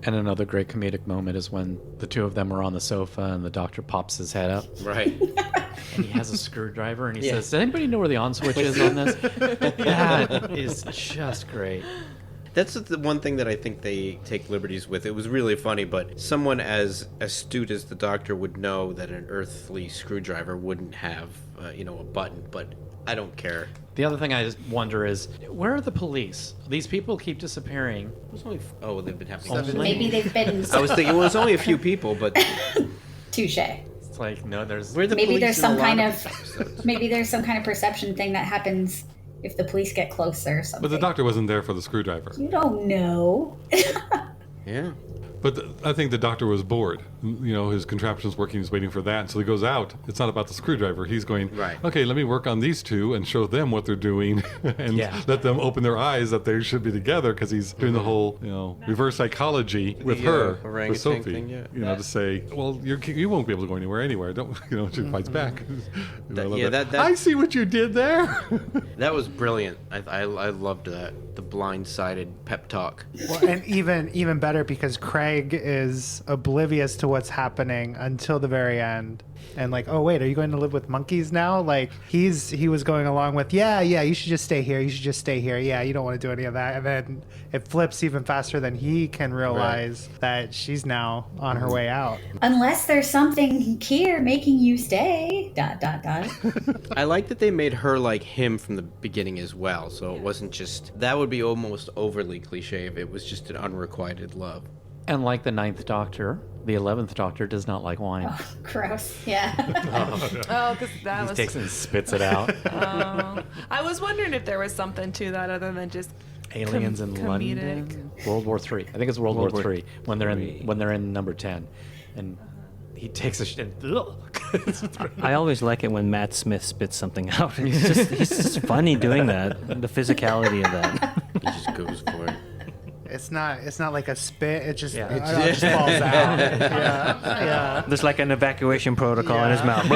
E: And another great comedic moment is when the two of them are on the sofa and the Doctor pops his head up
D: Right.
E: and he has a screwdriver and he
D: Yeah.
E: says, "Does anybody know where the on switch is on this?" That is just great.
D: That's the one thing that I think they take liberties with. It was really funny, but someone as astute as the Doctor would know that an earthly screwdriver wouldn't have, a button. But I don't care.
E: The other thing I just wonder is, where are the police? These people keep disappearing.
D: It was only they've been happening.
E: Only-
G: Maybe they've been.
D: I was thinking, well, it's only a few people, but
G: Touche.
E: It's like, no, there's...
D: we're the
G: Maybe
D: police
G: there's
D: in a
G: some
D: lot
G: kind
D: of
G: of.
D: these episodes.
G: Maybe there's some kind of perception thing that happens if the police get closer or something.
F: But the doctor wasn't there for the screwdriver.
G: You don't know.
D: Yeah.
F: But I think the doctor was bored. You know, his contraption's working, he's waiting for that. And so he goes out. It's not about the screwdriver. He's going,
D: Right.
F: okay, let me work on these two and show them what they're doing and let them open their eyes that they should be together, because he's doing the whole, you know, reverse psychology with
D: The,
F: her, with
D: orangutan
F: Sophie.
D: thing, yeah.
F: You know, to say, well, you won't be able to go anywhere. Don't, you know, she fights back. You know, I love
D: that-
F: I see what you did there.
D: That was brilliant. I loved that. The blindsided pep talk.
B: Well, and even better because Craig is oblivious to what's happening until the very end. And like, oh wait, are you going to live with monkeys now? Like he was going along with, yeah, you should just stay here. You should just stay here. Yeah, you don't want to do any of that. And then it flips even faster than he can realize that she's now on her way out.
G: Unless there's something here making you stay. ...
D: I like that they made her like him from the beginning as well. So it wasn't just, that would be almost overly cliche if it was just an unrequited love.
E: And like the 9th Doctor, the 11th Doctor does not like wine.
G: Oh, gross. Yeah.
C: Oh, because that
E: He
C: was.
E: takes it and spits it out.
C: I was wondering if there was something to that other than just
E: Aliens in
C: comedic.
E: London. World War III. I think it's World War
A: War
E: III when they're in
A: III.
E: when they're in number 10, and he takes a shit. And,
A: I always like it when Matt Smith spits something out. He's just funny doing that. The physicality of that.
D: He just goes for it.
B: It's not like a spit. It just
A: Yeah.
B: it just falls out. Yeah.
A: There's like an evacuation protocol in his mouth.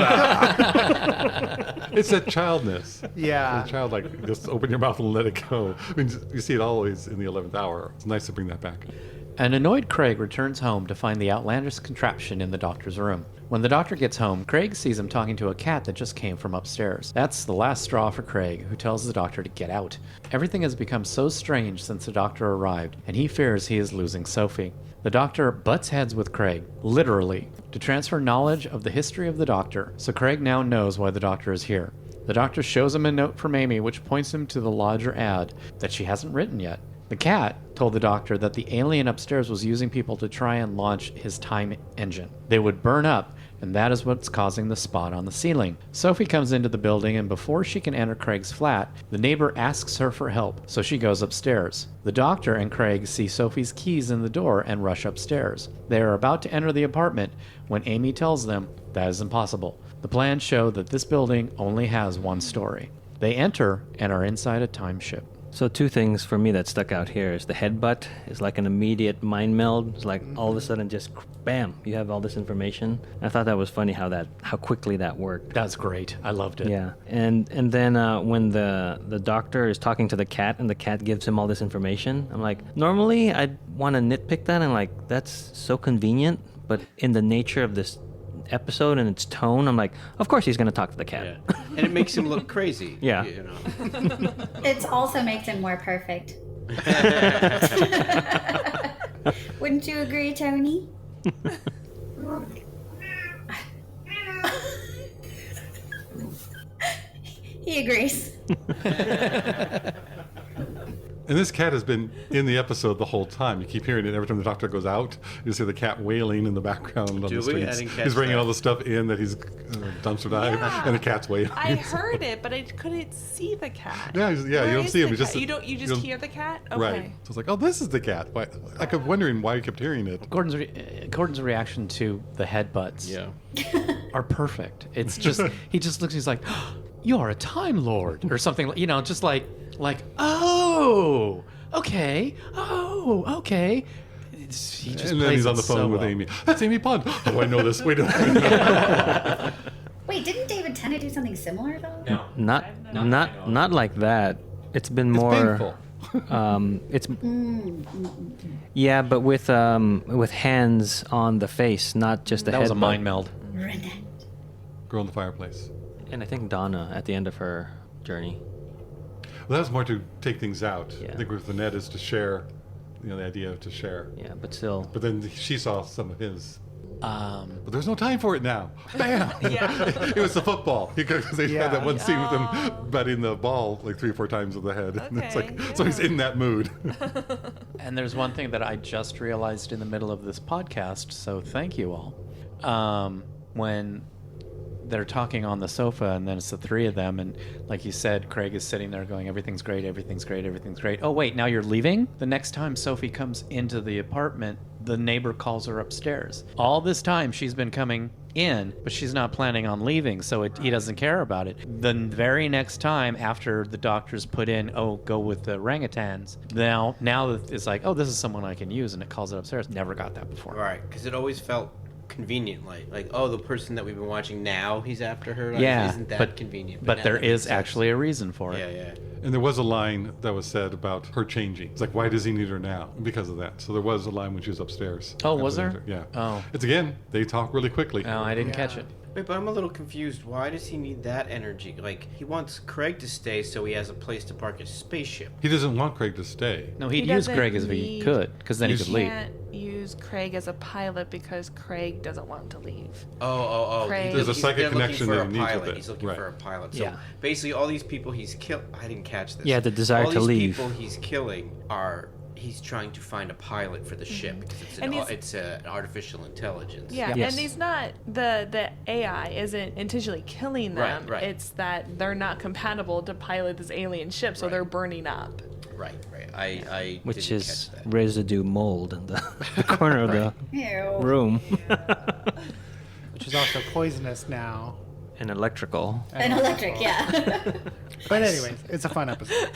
F: It's a childness.
B: Yeah.
F: It's a child, like, just open your mouth and let it go. I mean, you see it always in the 11th hour. It's nice to bring that back.
E: An annoyed Craig returns home to find the outlandish contraption in the doctor's room. When the doctor gets home, Craig sees him talking to a cat that just came from upstairs. That's the last straw for Craig, who tells the doctor to get out. Everything has become so strange since the doctor arrived, and he fears he is losing Sophie. The doctor butts heads with Craig, literally, to transfer knowledge of the history of the doctor, so Craig now knows why the doctor is here. The doctor shows him a note from Amy which points him to the lodger ad that she hasn't written yet. The cat told the doctor that the alien upstairs was using people to try and launch his time engine. They would burn up, and that is what's causing the spot on the ceiling. Sophie comes into the building, and before she can enter Craig's flat, the neighbor asks her for help, so she goes upstairs. The doctor and Craig see Sophie's keys in the door and rush upstairs. They are about to enter the apartment when Amy tells them that is impossible. The plans show that this building only has one story. They enter and are inside a time ship.
A: So two things for me that stuck out here is the headbutt is like an immediate mind meld. It's like all of a sudden just bam, you have all this information. I thought that was funny how quickly that worked.
E: That's great. I loved it.
A: Yeah, and then when the doctor is talking to the cat and the cat gives him all this information, I'm like, normally I'd want to nitpick that and like that's so convenient, but in the nature of this episode and its tone, I'm like, of course he's gonna talk to the cat.
D: Yeah. And it makes him look crazy.
A: Yeah.
D: You know.
G: It also makes him more perfect. Wouldn't you agree, Tony? He agrees.
F: And this cat has been in the episode the whole time. You keep hearing it every time the doctor goes out. You see the cat wailing in the background on
D: Do
F: the
D: we?
F: streets.
D: I didn't catch
F: He's bringing
D: that.
F: all the stuff in that he's dumpster dive, and the cat's wailing.
C: I heard it, but I couldn't see the cat.
F: Yeah, you
C: Where
F: don't
C: is
F: see him.
C: the
F: You just
C: cat? You just hear the cat. Okay.
F: Right. So it's like, oh, this is the cat. Why? I kept wondering why you kept hearing it.
E: Gordon's reaction to the headbutts
D: Yeah.
E: are perfect. It's just he just looks. He's like, "You're a time lord," or something. You know, just like, oh, okay, oh, okay. He just
F: And then
E: plays
F: he's on
E: it
F: the phone
E: so
F: with
E: well.
F: Amy. That's Amy Pond. Oh, I know this. Wait a minute.
G: Wait, didn't David Tennant do something similar though?
A: Not like that. It's been
F: It's
A: more.
F: painful.
A: It's yeah, but with hands on the face, not just a
E: That
A: head.
E: was a mind meld.
G: Renette.
F: Girl in the fireplace.
A: And I think Donna at the end of her journey.
F: Well, that was more to take things out.
A: Yeah.
F: I think with Lynette is to share, the idea of to share.
A: Yeah, but still.
F: But then she saw some of his. But there's no time for it now. Bam!
C: Yeah.
F: It was the football. Because they
B: Yeah.
F: had that one scene with him batting the ball like 3 or 4 times with the head. And it's
C: Okay,
F: like, so he's in that mood.
E: And there's one thing that I just realized in the middle of this podcast, so thank you all. When they're talking on the sofa, and then it's the 3 of them, and like you said, Craig is sitting there going, everything's great, everything's great, everything's great. Oh, wait, now you're leaving? The next time Sophie comes into the apartment, the neighbor calls her upstairs. All this time she's been coming in, but she's not planning on leaving, so he doesn't care about it. The very next time after the doctor's put in, oh, go with the orangutans, now it's like, oh, this is someone I can use, and it calls it upstairs. Never got that before.
D: Right, because it always felt convenient, like, oh, the person that we've been watching now, he's after her. Like,
E: Yeah,
D: isn't that
E: but
D: convenient?
E: But
D: now
E: there
D: that makes
E: is
D: sense.
E: actually a reason for it.
D: Yeah.
F: And there was a line that was said about her changing. It's like, why does he need her now? Because of that. So there was a line when she was upstairs.
E: Oh, was there?
F: Yeah.
E: Oh.
F: It's again, they talk really quickly.
E: No, I didn't catch it.
D: Wait, but I'm a little confused. Why does he need that energy? Like, he wants Craig to stay so he has a place to park his spaceship.
F: He doesn't want Craig to stay.
E: No, he'd
C: He
E: use
C: doesn't
E: Craig as if he
C: need-
E: could, because then he
F: He's-
E: could leave.
C: Can't use Craig as a pilot because Craig doesn't want him to leave.
D: Oh.
C: Craig-
F: There's a
D: He's-
F: psychic
D: they're looking
F: connection
D: for
F: that
D: a
F: he needs
D: pilot.
F: with it.
D: He's looking
F: Right.
D: for a pilot. So
A: Yeah.
D: basically, all these people he's killed. I didn't catch this.
A: Yeah, the desire
D: all
A: to
D: these
A: leave.
D: people he's killing are. He's trying to find a pilot for the ship because
C: And he's-
D: it's an artificial intelligence.
C: Yeah,
A: Yes.
C: and he's not the AI isn't intentionally killing them.
D: Right.
C: It's that they're not compatible to pilot this alien ship, so
D: Right.
C: they're burning up.
D: Right. I
A: Which
D: didn't
A: is
D: catch that.
A: residue mold in the corner of the
G: Ew.
A: room.
B: Which is also poisonous now.
A: And electrical.
G: An electric, yeah.
B: But anyways, it's a fun episode.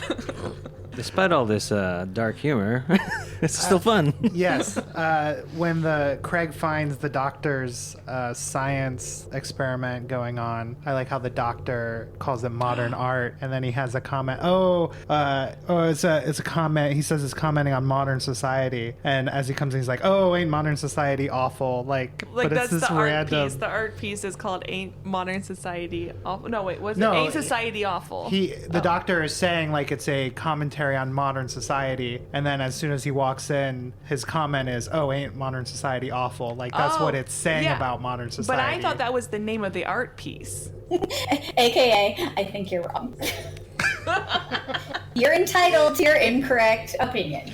A: Despite all this dark humor, it's still fun.
B: Yes, when the Craig finds the doctor's science experiment going on, I like how the doctor calls it modern art, and then he has a comment. It's a comment. He says it's commenting on modern society, and as he comes in, he's like, "Oh, ain't modern society awful?"
C: Like
B: but it's
C: that's
B: this
C: the art
B: random.
C: piece. The art piece is called "Ain't Modern Society Awful." No, wait, was
B: No,
C: it "Ain't Society Awful"?
B: The doctor is saying like it's a commentary on modern society, and then as soon as he walks in, his comment is, "Oh, ain't modern society awful?" Like that's what it's saying
C: yeah.
B: about modern society.
C: But I thought that was the name of the art piece.
G: AKA, I think you're wrong. You're entitled to your incorrect opinion.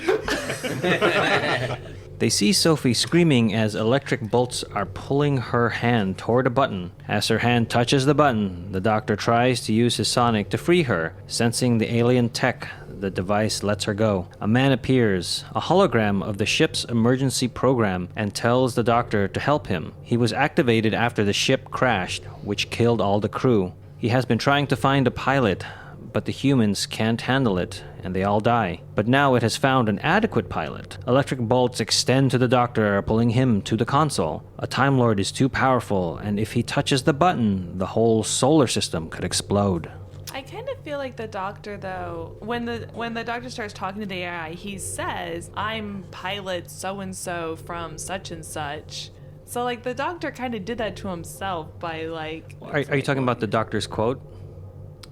A: They see Sophie screaming as electric bolts are pulling her hand toward a button. As her hand touches the button, the doctor tries to use his sonic to free her. Sensing the alien tech, the device lets her go. A man appears, a hologram of the ship's emergency program, and tells the doctor to help him. He was activated after the ship crashed, which killed all the crew. He has been trying to find a pilot, but the humans can't handle it, and they all die. But now it has found an adequate pilot. Electric bolts extend to the doctor, pulling him to the console. A Time Lord is too powerful, and if he touches the button, the whole solar system could explode.
C: I kind of feel like the doctor, though, when the doctor starts talking to the AI, he says, "I'm pilot so and so from such and such." So like the doctor kind of did that to himself by like.
A: Are you talking about the doctor's quote?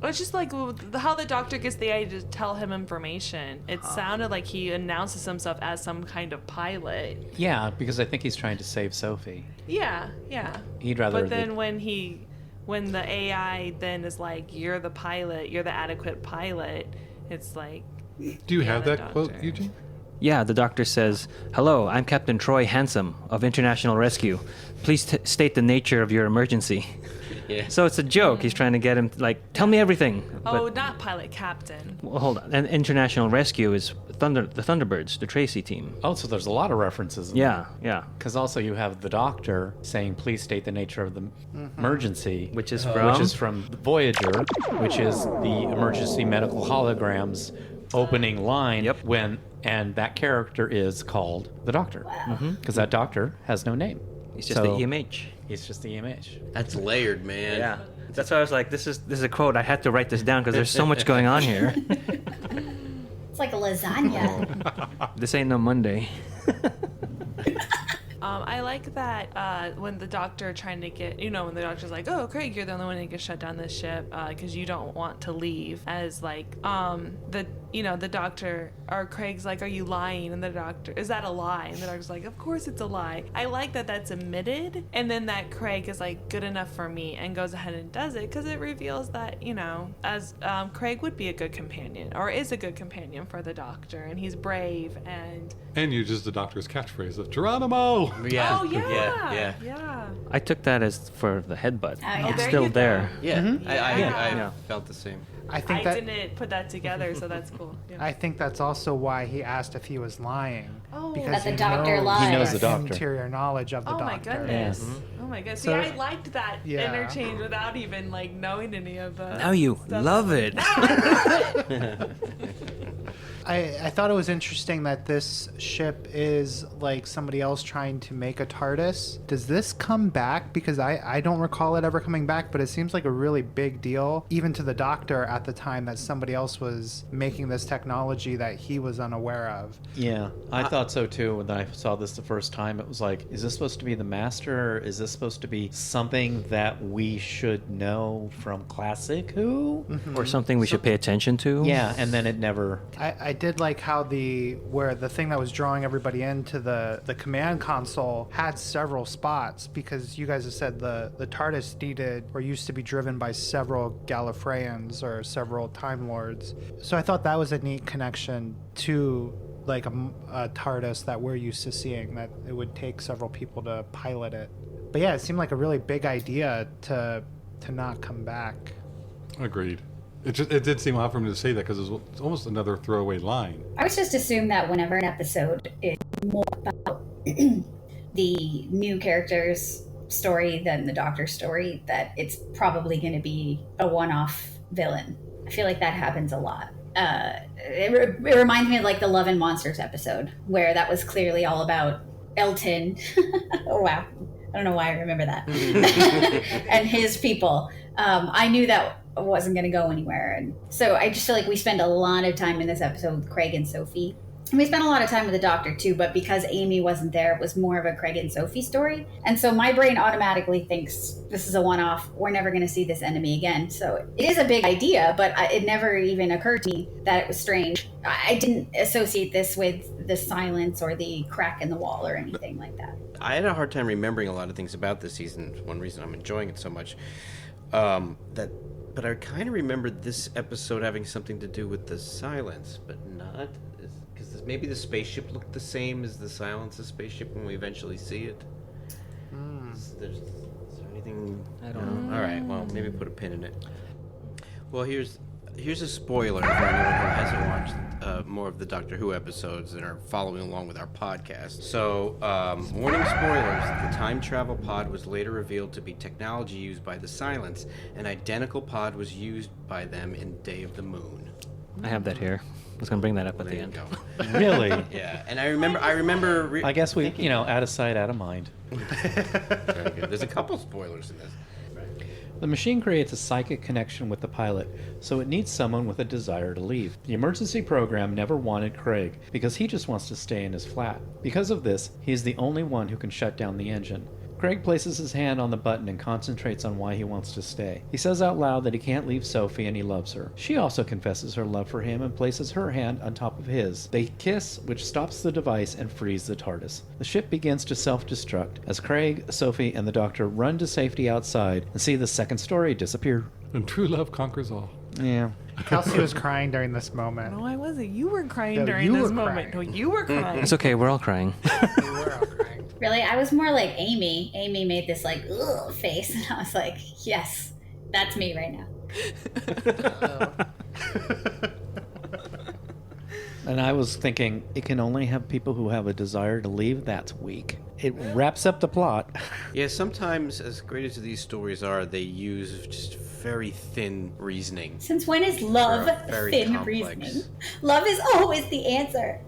C: It's just like how the doctor gets the AI to tell him information. It sounded like he announces himself as some kind of pilot.
E: Yeah, because I think he's trying to save Sophie.
C: Yeah.
E: He'd rather.
C: But then when the AI then is like, "You're the pilot, you're the adequate pilot," it's like.
F: Do you have
C: the
F: that quote,
C: doctor.
F: Eugene?
A: Yeah, the doctor says, "Hello, I'm Captain Troy Handsome of International Rescue. Please state the nature of your emergency."
D: Yeah.
A: So it's a joke. He's trying to get him, like, tell me everything.
C: Oh,
A: But,
C: not pilot, captain.
A: well, hold on. And International Rescue is the Thunderbirds, the Tracy team.
E: Oh, so there's a lot of references.
A: Yeah.
E: Because also you have the doctor saying, "Please state the nature of the emergency,"
A: Which is
E: from Voyager, which is the emergency medical holograms opening line.
A: Yep.
E: And that character is called the Doctor, because that doctor has no name.
A: He's just
E: So,
A: the EMH.
E: He's just the EMH.
D: That's layered, man.
A: Yeah. That's why I was like, this is a quote. I had to write this down because there's so much going on here.
G: It's like a lasagna.
A: This ain't no Monday.
C: I like that when the doctor trying to get, when the doctor's like, oh, Craig, you're the only one who can shut down this ship because you don't want to leave. As like, the doctor, or Craig's like, are you lying? And the doctor, is that a lie? And the doctor's like, of course it's a lie. I like that that's admitted. And then that Craig is like, good enough for me, and goes ahead and does it because it reveals that, as Craig would be a good companion, or is a good companion for the doctor, and he's brave and
F: uses the doctor's catchphrase of Geronimo.
D: Yeah.
C: Oh yeah.
D: Yeah.
A: I took that as for the headbutt.
G: yeah.
A: It's
C: there
A: still
C: you go.
A: there.
D: Yeah.
C: Mm-hmm.
D: I
A: Yeah.
D: felt the same.
B: I think
C: I
B: that
C: didn't put that together, so that's cool. Yeah.
B: I think that's also why he asked if he was lying.
C: Oh.
G: That the
B: he
G: doctor
B: knows
G: lies.
E: He knows the doctor.
B: Interior knowledge of the
C: Oh my
B: doctor.
C: goodness. Oh my goodness. See,
B: So-
C: I liked that
B: Yeah.
C: interchange without even like knowing any of the
A: Now you
C: stuff.
A: love it.
B: I thought it was interesting that this ship is like somebody else trying to make a TARDIS. Does this come back? Because I don't recall it ever coming back, but it seems like a really big deal, even to the doctor at the time, that somebody else was making this technology that he was unaware of.
E: Yeah, I thought so too. When I saw this the first time, it was like, is this supposed to be the master? Or is this supposed to be something that we should know from Classic Who?
A: Or something we should pay attention to.
E: Yeah, and then it never.
B: I did like how the thing that was drawing everybody into the command console had several spots, because you guys have said the TARDIS needed or used to be driven by several Gallifreyans or several Time Lords. So I thought that was a neat connection to like a TARDIS that we're used to seeing, that it would take several people to pilot it. But yeah, it seemed like a really big idea to not come back.
F: Agreed. It did seem odd for him to say that because it's almost another throwaway line.
G: I would just assume that whenever an episode is more about the new character's story than the Doctor's story, that it's probably going to be a one-off villain. I feel like that happens a lot. It reminds me of like the Love and Monsters episode, where that was clearly all about Elton. Oh, wow. I don't know why I remember that. And his people. I knew that wasn't going to go anywhere. And so I just feel like we spend a lot of time in this episode with Craig and Sophie. And we spent a lot of time with the Doctor too, but because Amy wasn't there, it was more of a Craig and Sophie story. And so my brain automatically thinks this is a one-off. We're never going to see this enemy again. So it is a big idea, but it never even occurred to me that it was strange. I didn't associate this with the silence or the crack in the wall or anything like that.
D: I had a hard time remembering a lot of things about this season. One reason I'm enjoying it so much. But I kind of remembered this episode having something to do with the silence, but not, because maybe the spaceship looked the same as the Silence's spaceship when we eventually see it. Is there anything?
A: I don't know.
D: All right, well, maybe put a pin in it. Well, here's a spoiler for anyone who hasn't watched more of the Doctor Who episodes and are following along with our podcast. So, warning spoilers, the time travel pod was later revealed to be technology used by the Silence. An identical pod was used by them in Day of the Moon.
A: I have that here. I was going to bring that up at
D: There
A: the
D: you
A: end.
D: go.
E: Really?
D: Yeah, and I remember.
E: I guess we, out of sight, out of mind.
D: Very good. There's a couple spoilers in this.
E: The machine creates a psychic connection with the pilot, so it needs someone with a desire to leave. The emergency program never wanted Craig, because he just wants to stay in his flat. Because of this, he is the only one who can shut down the engine. Craig places his hand on the button and concentrates on why he wants to stay. He says out loud that he can't leave Sophie and he loves her. She also confesses her love for him and places her hand on top of his. They kiss, which stops the device and frees the TARDIS. The ship begins to self-destruct as Craig, Sophie, and the Doctor run to safety outside and see the second story disappear.
F: And true love conquers all.
E: Yeah.
B: Kelsey was crying during this moment.
C: No, I wasn't. You were crying
B: No,
C: during
B: you
C: this
B: were
C: moment.
B: crying.
C: No, you were crying.
A: It's okay. We're all crying.
B: We were all crying.
G: Really, I was more like Amy. Amy made this like ugh face, and I was like, yes, that's me right now.
E: And I was thinking, it can only have people who have a desire to leave. That's weak. It wraps up the plot.
D: Yeah, sometimes, as great as these stories are, they use just very thin reasoning.
G: Since when is love
D: They're very
G: thin
D: complex.
G: reasoning? Love is always the answer.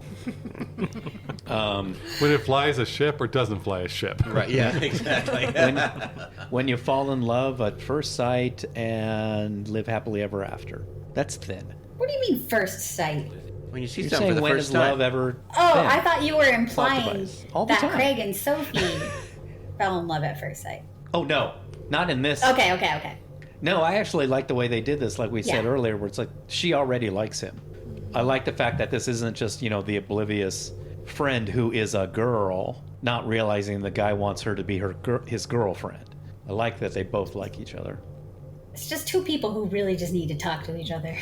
F: When it flies a ship or doesn't fly a ship.
D: Right, yeah, exactly.
E: When you fall in love at first sight and live happily ever after. That's thin.
G: What do you mean first sight?
D: When you see
E: You're
D: something
E: saying
D: for the
E: when
D: first
E: has
D: time.
E: love ever
G: Oh,
E: been?
G: I thought you were implying
E: device. All the
G: that
E: time.
G: Craig and Sophie fell in love at first sight.
E: Oh, no. Not in this.
G: Okay.
E: No, I actually like the way they did this, like we said
G: Yeah.
E: earlier, where it's like she already likes him. I like the fact that this isn't just, the oblivious friend who is a girl, not realizing the guy wants her to be his girlfriend. I like that they both like each other.
G: It's just two people who really just need to talk to each other.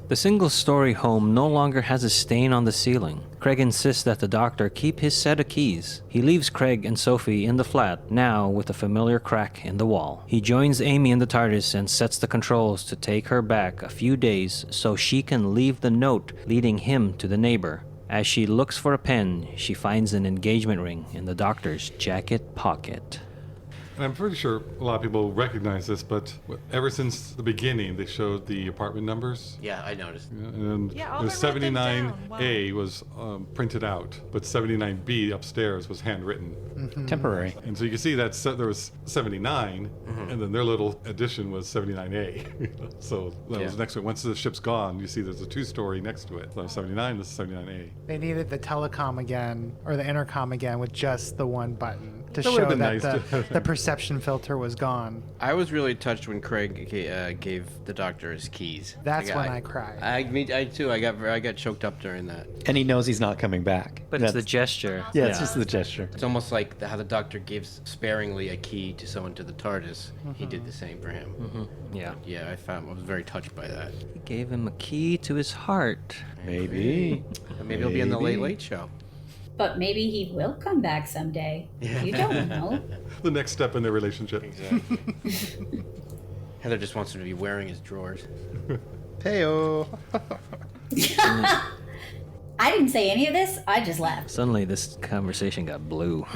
A: The single-story home no longer has a stain on the ceiling. Craig insists that the doctor keep his set of keys. He leaves Craig and Sophie in the flat, now with a familiar crack in the wall. He joins Amy in the Tardis and sets the controls to take her back a few days so she can leave the note leading him to the neighbor. As she looks for a pen, she finds an engagement ring in the doctor's jacket pocket.
F: And I'm pretty sure a lot of people recognize this, but ever since the beginning, they showed the apartment numbers.
D: Yeah, I noticed.
F: And
C: Yeah,
F: it was
C: I wrote them down.
F: 79A was printed out, but 79B upstairs was handwritten.
E: Temporary.
F: And so you can see that there was 79, and then their little addition was 79A. So that was next to it. Once the ship's gone, you see there's a 2-story next to it. So 79, this is 79A.
B: They needed the telecom again, or the intercom again, with just the one button to
F: That would've
B: show
F: been
B: that
F: nice.
B: the perception filter was gone.
D: I was really touched when Craig gave the doctor his keys.
B: That's when I cried.
D: I too. I got choked up during that.
E: And he knows he's not coming back.
A: But it's the gesture.
E: Yeah, it's just the gesture.
D: It's almost like how the doctor gives sparingly a key to someone to the TARDIS. He did the same for him.
A: Yeah.
D: Yeah, I was very touched by that.
A: He gave him a key to his heart.
E: Maybe.
D: Maybe he'll be in the Late Late Show.
G: But maybe he will come back someday. You don't know.
F: The next step in their relationship.
D: Exactly. Heather just wants him to be wearing his drawers.
B: Heyo.
G: I didn't say any of this. I just laughed.
A: Suddenly, this conversation got blue.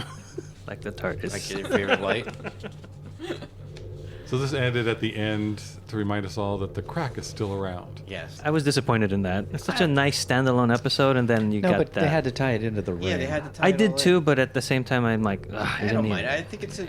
A: Like the TARDIS.
D: Like your favorite light.
F: So this ended at the end to remind us all that the crack is still around.
D: Yes.
A: I was disappointed in that. It's such a nice standalone episode, and then you
E: No,
A: got
E: but
A: that.
E: they had to tie it into the ring.
D: Yeah, they had to tie
A: I
D: it all
A: did
D: in.
A: too, but at the same time, I'm like, ugh, you
D: I
A: didn't
D: don't
A: need
D: mind.
A: it.
D: I think it's I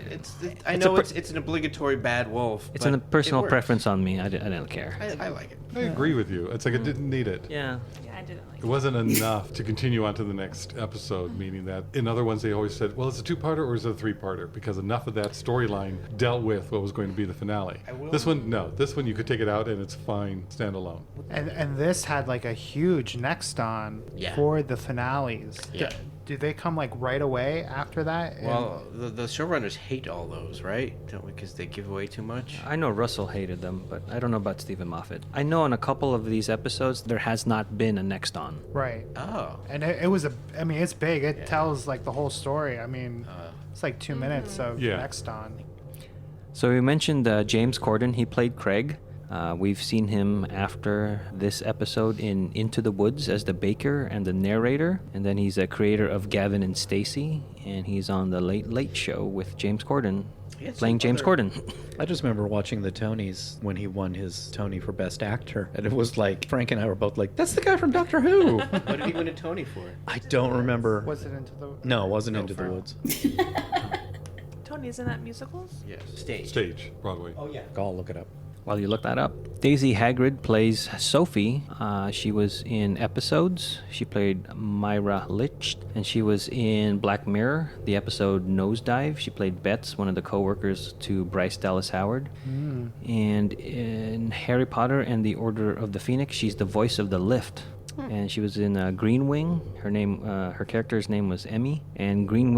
A: It's
D: know
A: a
D: it's an obligatory bad wolf.
A: It's
D: but
A: a personal
D: it works.
A: preference on me. I didn't care.
D: I like it.
F: I agree with you. It's like it didn't need it.
A: Yeah.
C: Yeah, I didn't like
F: It wasn't enough to continue on to the next episode, meaning that in other ones they always said, well, it's a 2-parter or is it a 3-parter? Because enough of that storyline dealt with what was going to be the finale. This one, no. This one you could take it out and it's fine standalone.
B: And this had like a huge next on
D: Yeah.
B: for the finales.
D: Yeah.
B: Do they come like right away after that?
D: Well, the showrunners hate all those, right? Don't we? Because they give away too much.
A: I know Russell hated them, but I don't know about Stephen Moffat. I know in a couple of these episodes there has not been a next on.
B: Right.
D: Oh.
B: And it was I mean, it's big. It tells like the whole story. I mean, it's like 2 minutes of
F: Yeah.
B: next on.
A: So we mentioned James Corden. He played Craig. We've seen him after this episode in Into the Woods as the baker and the narrator. And then he's a creator of Gavin and Stacey. And he's on the Late Late Show with James Corden, playing James Corden.
E: I just remember watching the Tonys when he won his Tony for Best Actor. And it was like, Frank and I were both like, that's the guy from Doctor Who.
D: What did he win a Tony for?
E: I don't remember.
B: Was it into the?
E: No, it wasn't Into the
B: for-
E: Woods.
C: Tony, isn't that musicals?
D: Yes. Stage.
F: Stage, Broadway.
E: Oh, yeah. I'll look it up.
A: While you look that up, Daisy Hagrid plays Sophie. She was in episodes. She played Myra Lich, and she was in Black Mirror, the episode Nosedive. She played Bets, one of the co-workers to Bryce Dallas Howard. And in Harry Potter and the Order of the Phoenix, she's the voice of the Lift. And she was in Green Wing. Her character's name was Emmy. And Green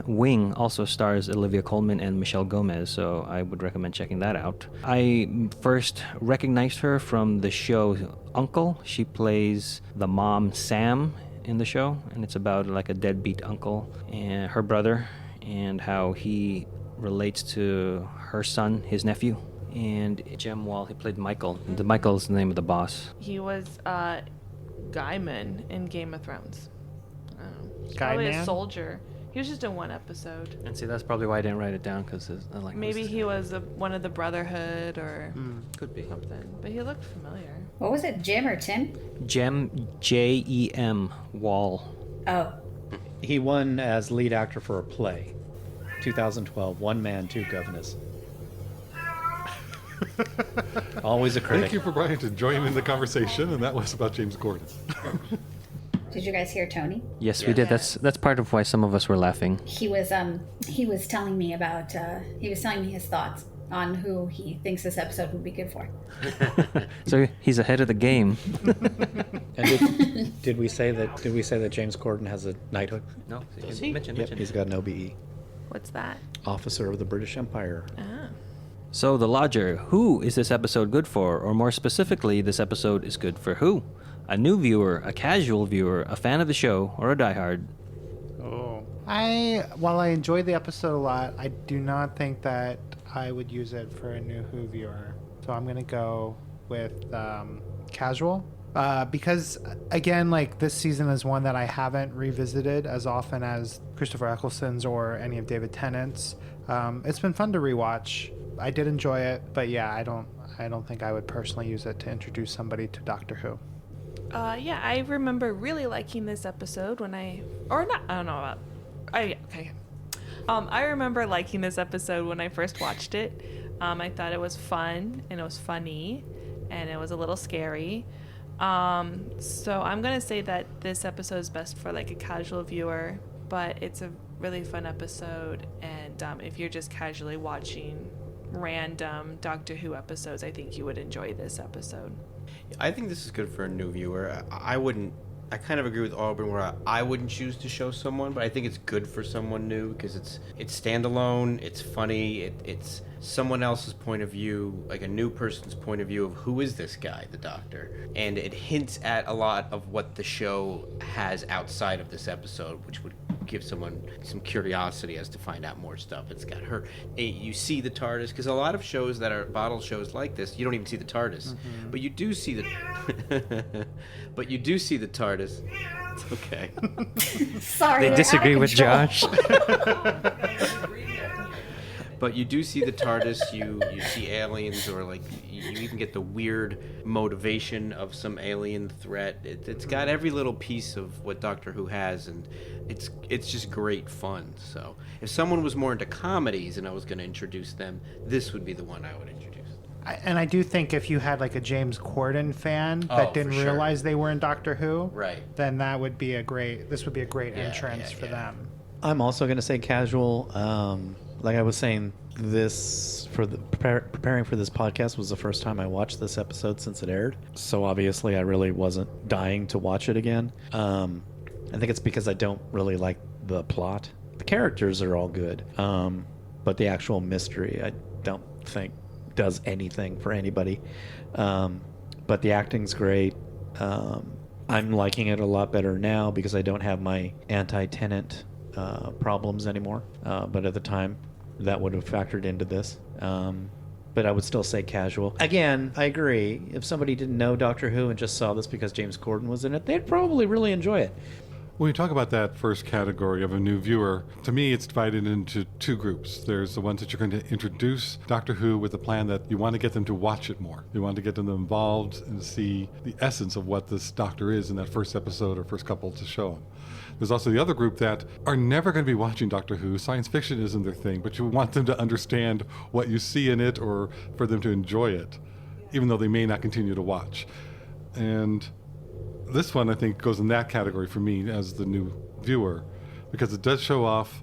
A: Wing also stars Olivia Colman and Michelle Gomez, so I would recommend checking that out. I first recognized her from the show Uncle. She plays the mom Sam in the show, and it's about like a deadbeat uncle and her brother, and how he relates to her son, his nephew. And Jem Wall, he played Michael. Michael's the name of the boss.
C: He was Guyman in Game of Thrones. I don't know. He's
B: Guy
C: probably
B: Man?
C: a soldier. He was just in one episode.
A: And see, that's probably why I didn't write it down, because I like
C: Maybe he was one of the Brotherhood or
A: could be
C: something. But he looked familiar.
G: What was it, Jim or Tim?
A: Jem, Jem Wall.
G: Oh,
E: He won as lead actor for a play. 2012, One Man, Two Governors. Always a critic.
F: Thank you for Brian to join in the conversation, and that was about James Corden.
G: Did you guys hear Tony?
A: Yes, we did. That's part of why some of us were laughing.
G: He was telling me about his thoughts on who he thinks this episode would be good for.
A: So he's ahead of the game.
E: And did we say that James Corden has a knighthood?
A: No,
E: Yep, he's got an OBE.
C: What's that?
E: Officer of the British Empire.
C: Oh.
A: So the Lodger, who is this episode good for? Or more specifically, this episode is good for who? A new viewer, a casual viewer, a fan of the show, or a diehard?
B: While I enjoyed the episode a lot, I do not think that I would use it for a new Who viewer. So I'm going to go with casual. Because, again, like this season is one that I haven't revisited as often as Christopher Eccleston's or any of David Tennant's. It's been fun to rewatch. I did enjoy it, but yeah, I don't think I would personally use it to introduce somebody to Doctor Who.
C: I remember really liking this episode I remember liking this episode when I first watched it. I thought it was fun and it was funny and it was a little scary. So I'm going to say that this episode is best for like a casual viewer, but it's a really fun episode. And if you're just casually watching random Doctor Who episodes, I think you would enjoy this episode.
D: I think this is good for a new viewer. I kind of agree with Auburn where I wouldn't choose to show someone, but I think it's good for someone new because it's standalone, it's funny, it's someone else's point of view, like a new person's point of view of who is this guy, the Doctor, and it hints at a lot of what the show has outside of this episode, which would give someone some curiosity as to find out more stuff. It's got her. You see the TARDIS because a lot of shows that are bottle shows like this, you don't even see the TARDIS, but you do see the. But you do see the TARDIS. It's okay.
G: Sorry,
A: They disagree with Josh.
D: But you do see the TARDIS, you see aliens, or like you even get the weird motivation of some alien threat. It's got every little piece of what Doctor Who has, and it's just great fun. So if someone was more into comedies and I was going to introduce them, this would be the one I would introduce.
B: And I do think if you had like a James Corden fan that didn't realize they were in Doctor Who,
D: right,
B: then this would be a great entrance for them.
E: I'm also going to say casual. Like I was saying, this for the preparing for this podcast was the first time I watched this episode since it aired. So obviously, I really wasn't dying to watch it again. I think it's because I don't really like the plot. The characters are all good, but the actual mystery, I don't think does anything for anybody. But the acting's great. I'm liking it a lot better now because I don't have my anti-Tennant problems anymore. But at the time, that would have factored into this. But I would still say casual. Again, I agree. If somebody didn't know Doctor Who and just saw this because James Corden was in it, they'd probably really enjoy it.
F: When you talk about that first category of a new viewer, to me it's divided into two groups. There's the ones that you're going to introduce Doctor Who with the plan that you want to get them to watch it more. You want to get them involved and see the essence of what this Doctor is in that first episode or first couple to show them. There's also the other group that are never going to be watching Doctor Who. Science fiction isn't their thing, but you want them to understand what you see in it or for them to enjoy it, even though they may not continue to watch. And this one, I think, goes in that category for me as the new viewer, because it does show off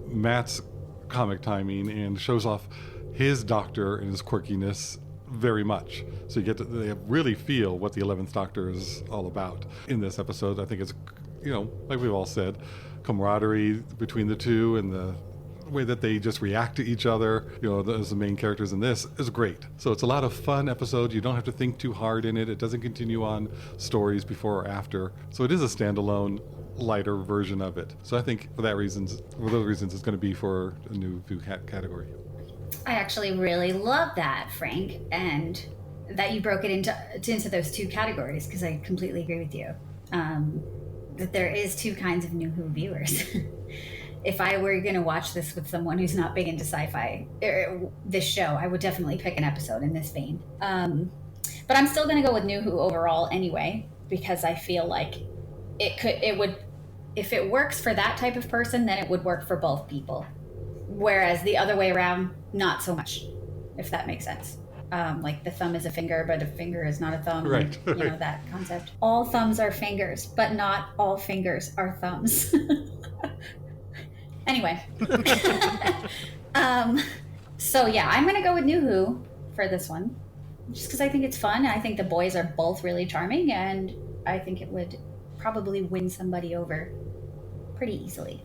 F: Matt's comic timing and shows off his Doctor and his quirkiness very much. So you get to really feel what the 11th Doctor is all about. In this episode, I think it's, like we've all said, camaraderie between the two and the way that they just react to each other, as the main characters in this, is great. So it's a lot of fun episode. You don't have to think too hard in it. It doesn't continue on stories before or after. So it is a standalone, lighter version of it. So I think for those reasons, it's going to be for a new view category.
G: I actually really love that, Frank, and that you broke it into those two categories, because I completely agree with you. That there is two kinds of new Who viewers. If I were going to watch this with someone who's not big into sci-fi, this show, I would definitely pick an episode in this vein. But I'm still going to go with New Who overall anyway, because I feel like it would, if it works for that type of person, then it would work for both people. Whereas the other way around, not so much, if that makes sense. like the thumb is a finger, but a finger is not a thumb.
F: Right,
G: You know,
F: right.
G: that concept. All thumbs are fingers, but not all fingers are thumbs. Anyway. So yeah, I'm going to go with New Who for this one. Just because I think it's fun. I think the boys are both really charming, and I think it would probably win somebody over pretty easily.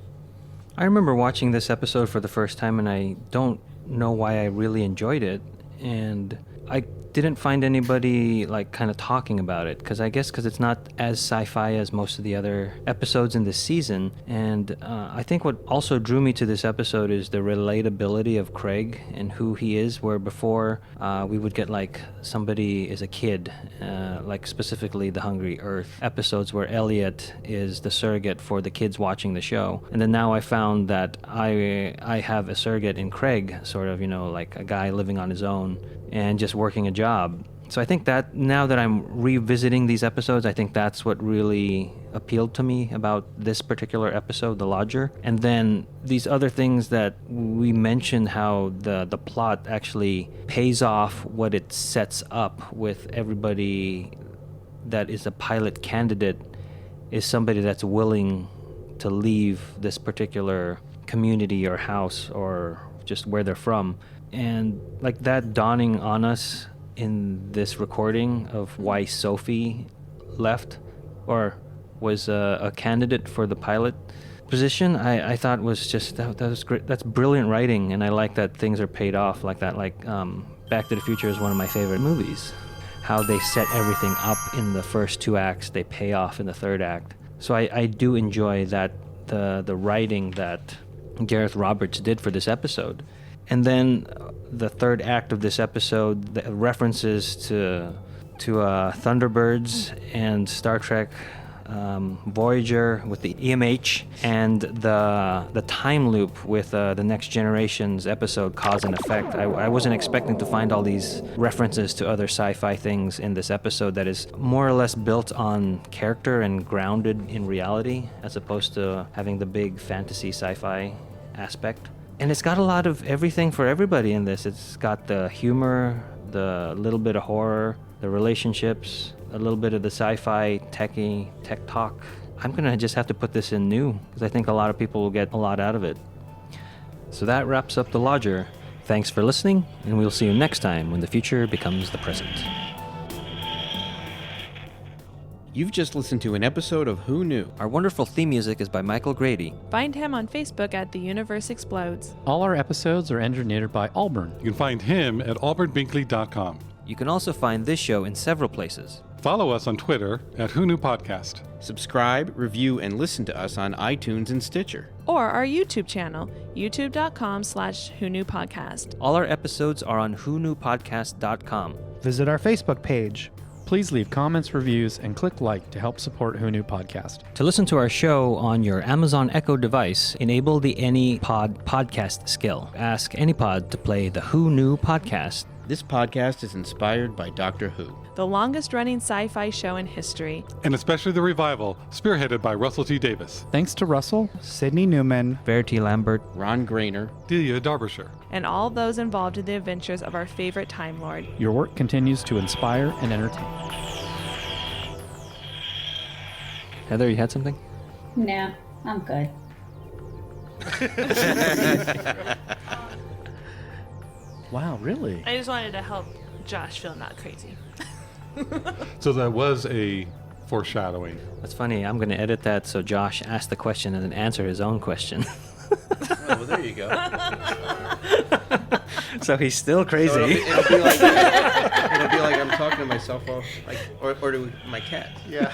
A: I remember watching this episode for the first time, and I don't know why I really enjoyed it. And I didn't find anybody like kind of talking about it, because I guess because it's not as sci-fi as most of the other episodes in this season. And I think what also drew me to this episode is the relatability of Craig and who he is, where before we would get like somebody is a kid, like specifically the Hungry Earth episodes where Elliot is the surrogate for the kids watching the show. And then now I found that I have a surrogate in Craig, sort of, you know, like a guy living on his own and just working a job. So I think that now that I'm revisiting these episodes, I think that's what really appealed to me about this particular episode, The Lodger. And then these other things that we mentioned, how the plot actually pays off what it sets up with everybody that is a pilot candidate is somebody that's willing to leave this particular community or house or just where they're from. And like that dawning on us in this recording of why Sophie left or was a candidate for the pilot position, I thought was just that was great. That's brilliant writing, and I like that things are paid off like that. Like Back to the Future is one of my favorite movies. How they set everything up in the first 2 acts, they pay off in the 3rd act. So I do enjoy that the writing that Gareth Roberts did for this episode. And then the 3rd act of this episode, the references to Thunderbirds and Star Trek Voyager with the EMH, and the time loop with the Next Generation's episode Cause and Effect. I wasn't expecting to find all these references to other sci-fi things in this episode that is more or less built on character and grounded in reality, as opposed to having the big fantasy sci-fi aspect. And it's got a lot of everything for everybody in this. It's got the humor, the little bit of horror, the relationships, a little bit of the sci-fi, tech talk. I'm going to just have to put this in new, because I think a lot of people will get a lot out of it. So that wraps up The Lodger. Thanks for listening, and we'll see you next time when the future becomes the present.
D: You've just listened to an episode of Who Knew?
A: Our wonderful theme music is by Michael Grady.
C: Find him on Facebook at The Universe Explodes.
E: All our episodes are engineered by Auburn.
F: You can find him at auburnbinkley.com.
A: You can also find this show in several places.
F: Follow us on Twitter at Who Knew Podcast.
D: Subscribe, review, and listen to us on iTunes and Stitcher.
C: Or our YouTube channel, youtube.com/WhoKnewPodcast.
A: All our episodes are on whoknewpodcast.com.
B: Visit our Facebook page.
E: Please leave comments, reviews, and click like to help support Who Knew Podcast.
A: To listen to our show on your Amazon Echo device, enable the AnyPod podcast skill. Ask AnyPod to play the Who Knew podcast.
D: This podcast is inspired by Doctor Who,
C: the longest-running sci-fi show in history.
F: And especially the revival, spearheaded by Russell T. Davis.
E: Thanks to Russell,
B: Sydney Newman,
A: Verity Lambert,
D: Ron Grainer,
F: Delia Derbyshire,
C: and all those involved in the adventures of our favorite Time Lord.
E: Your work continues to inspire and entertain.
A: Heather, you had something?
G: No, I'm good.
E: Wow, really?
C: I just wanted to help Josh feel not crazy.
F: So that was a foreshadowing.
A: That's funny. I'm going to edit that so Josh asked the question and then answer his own question.
D: well, there you go.
A: So he's still crazy.
D: So it'll be like I'm talking to myself, or to my cat.
B: Yeah.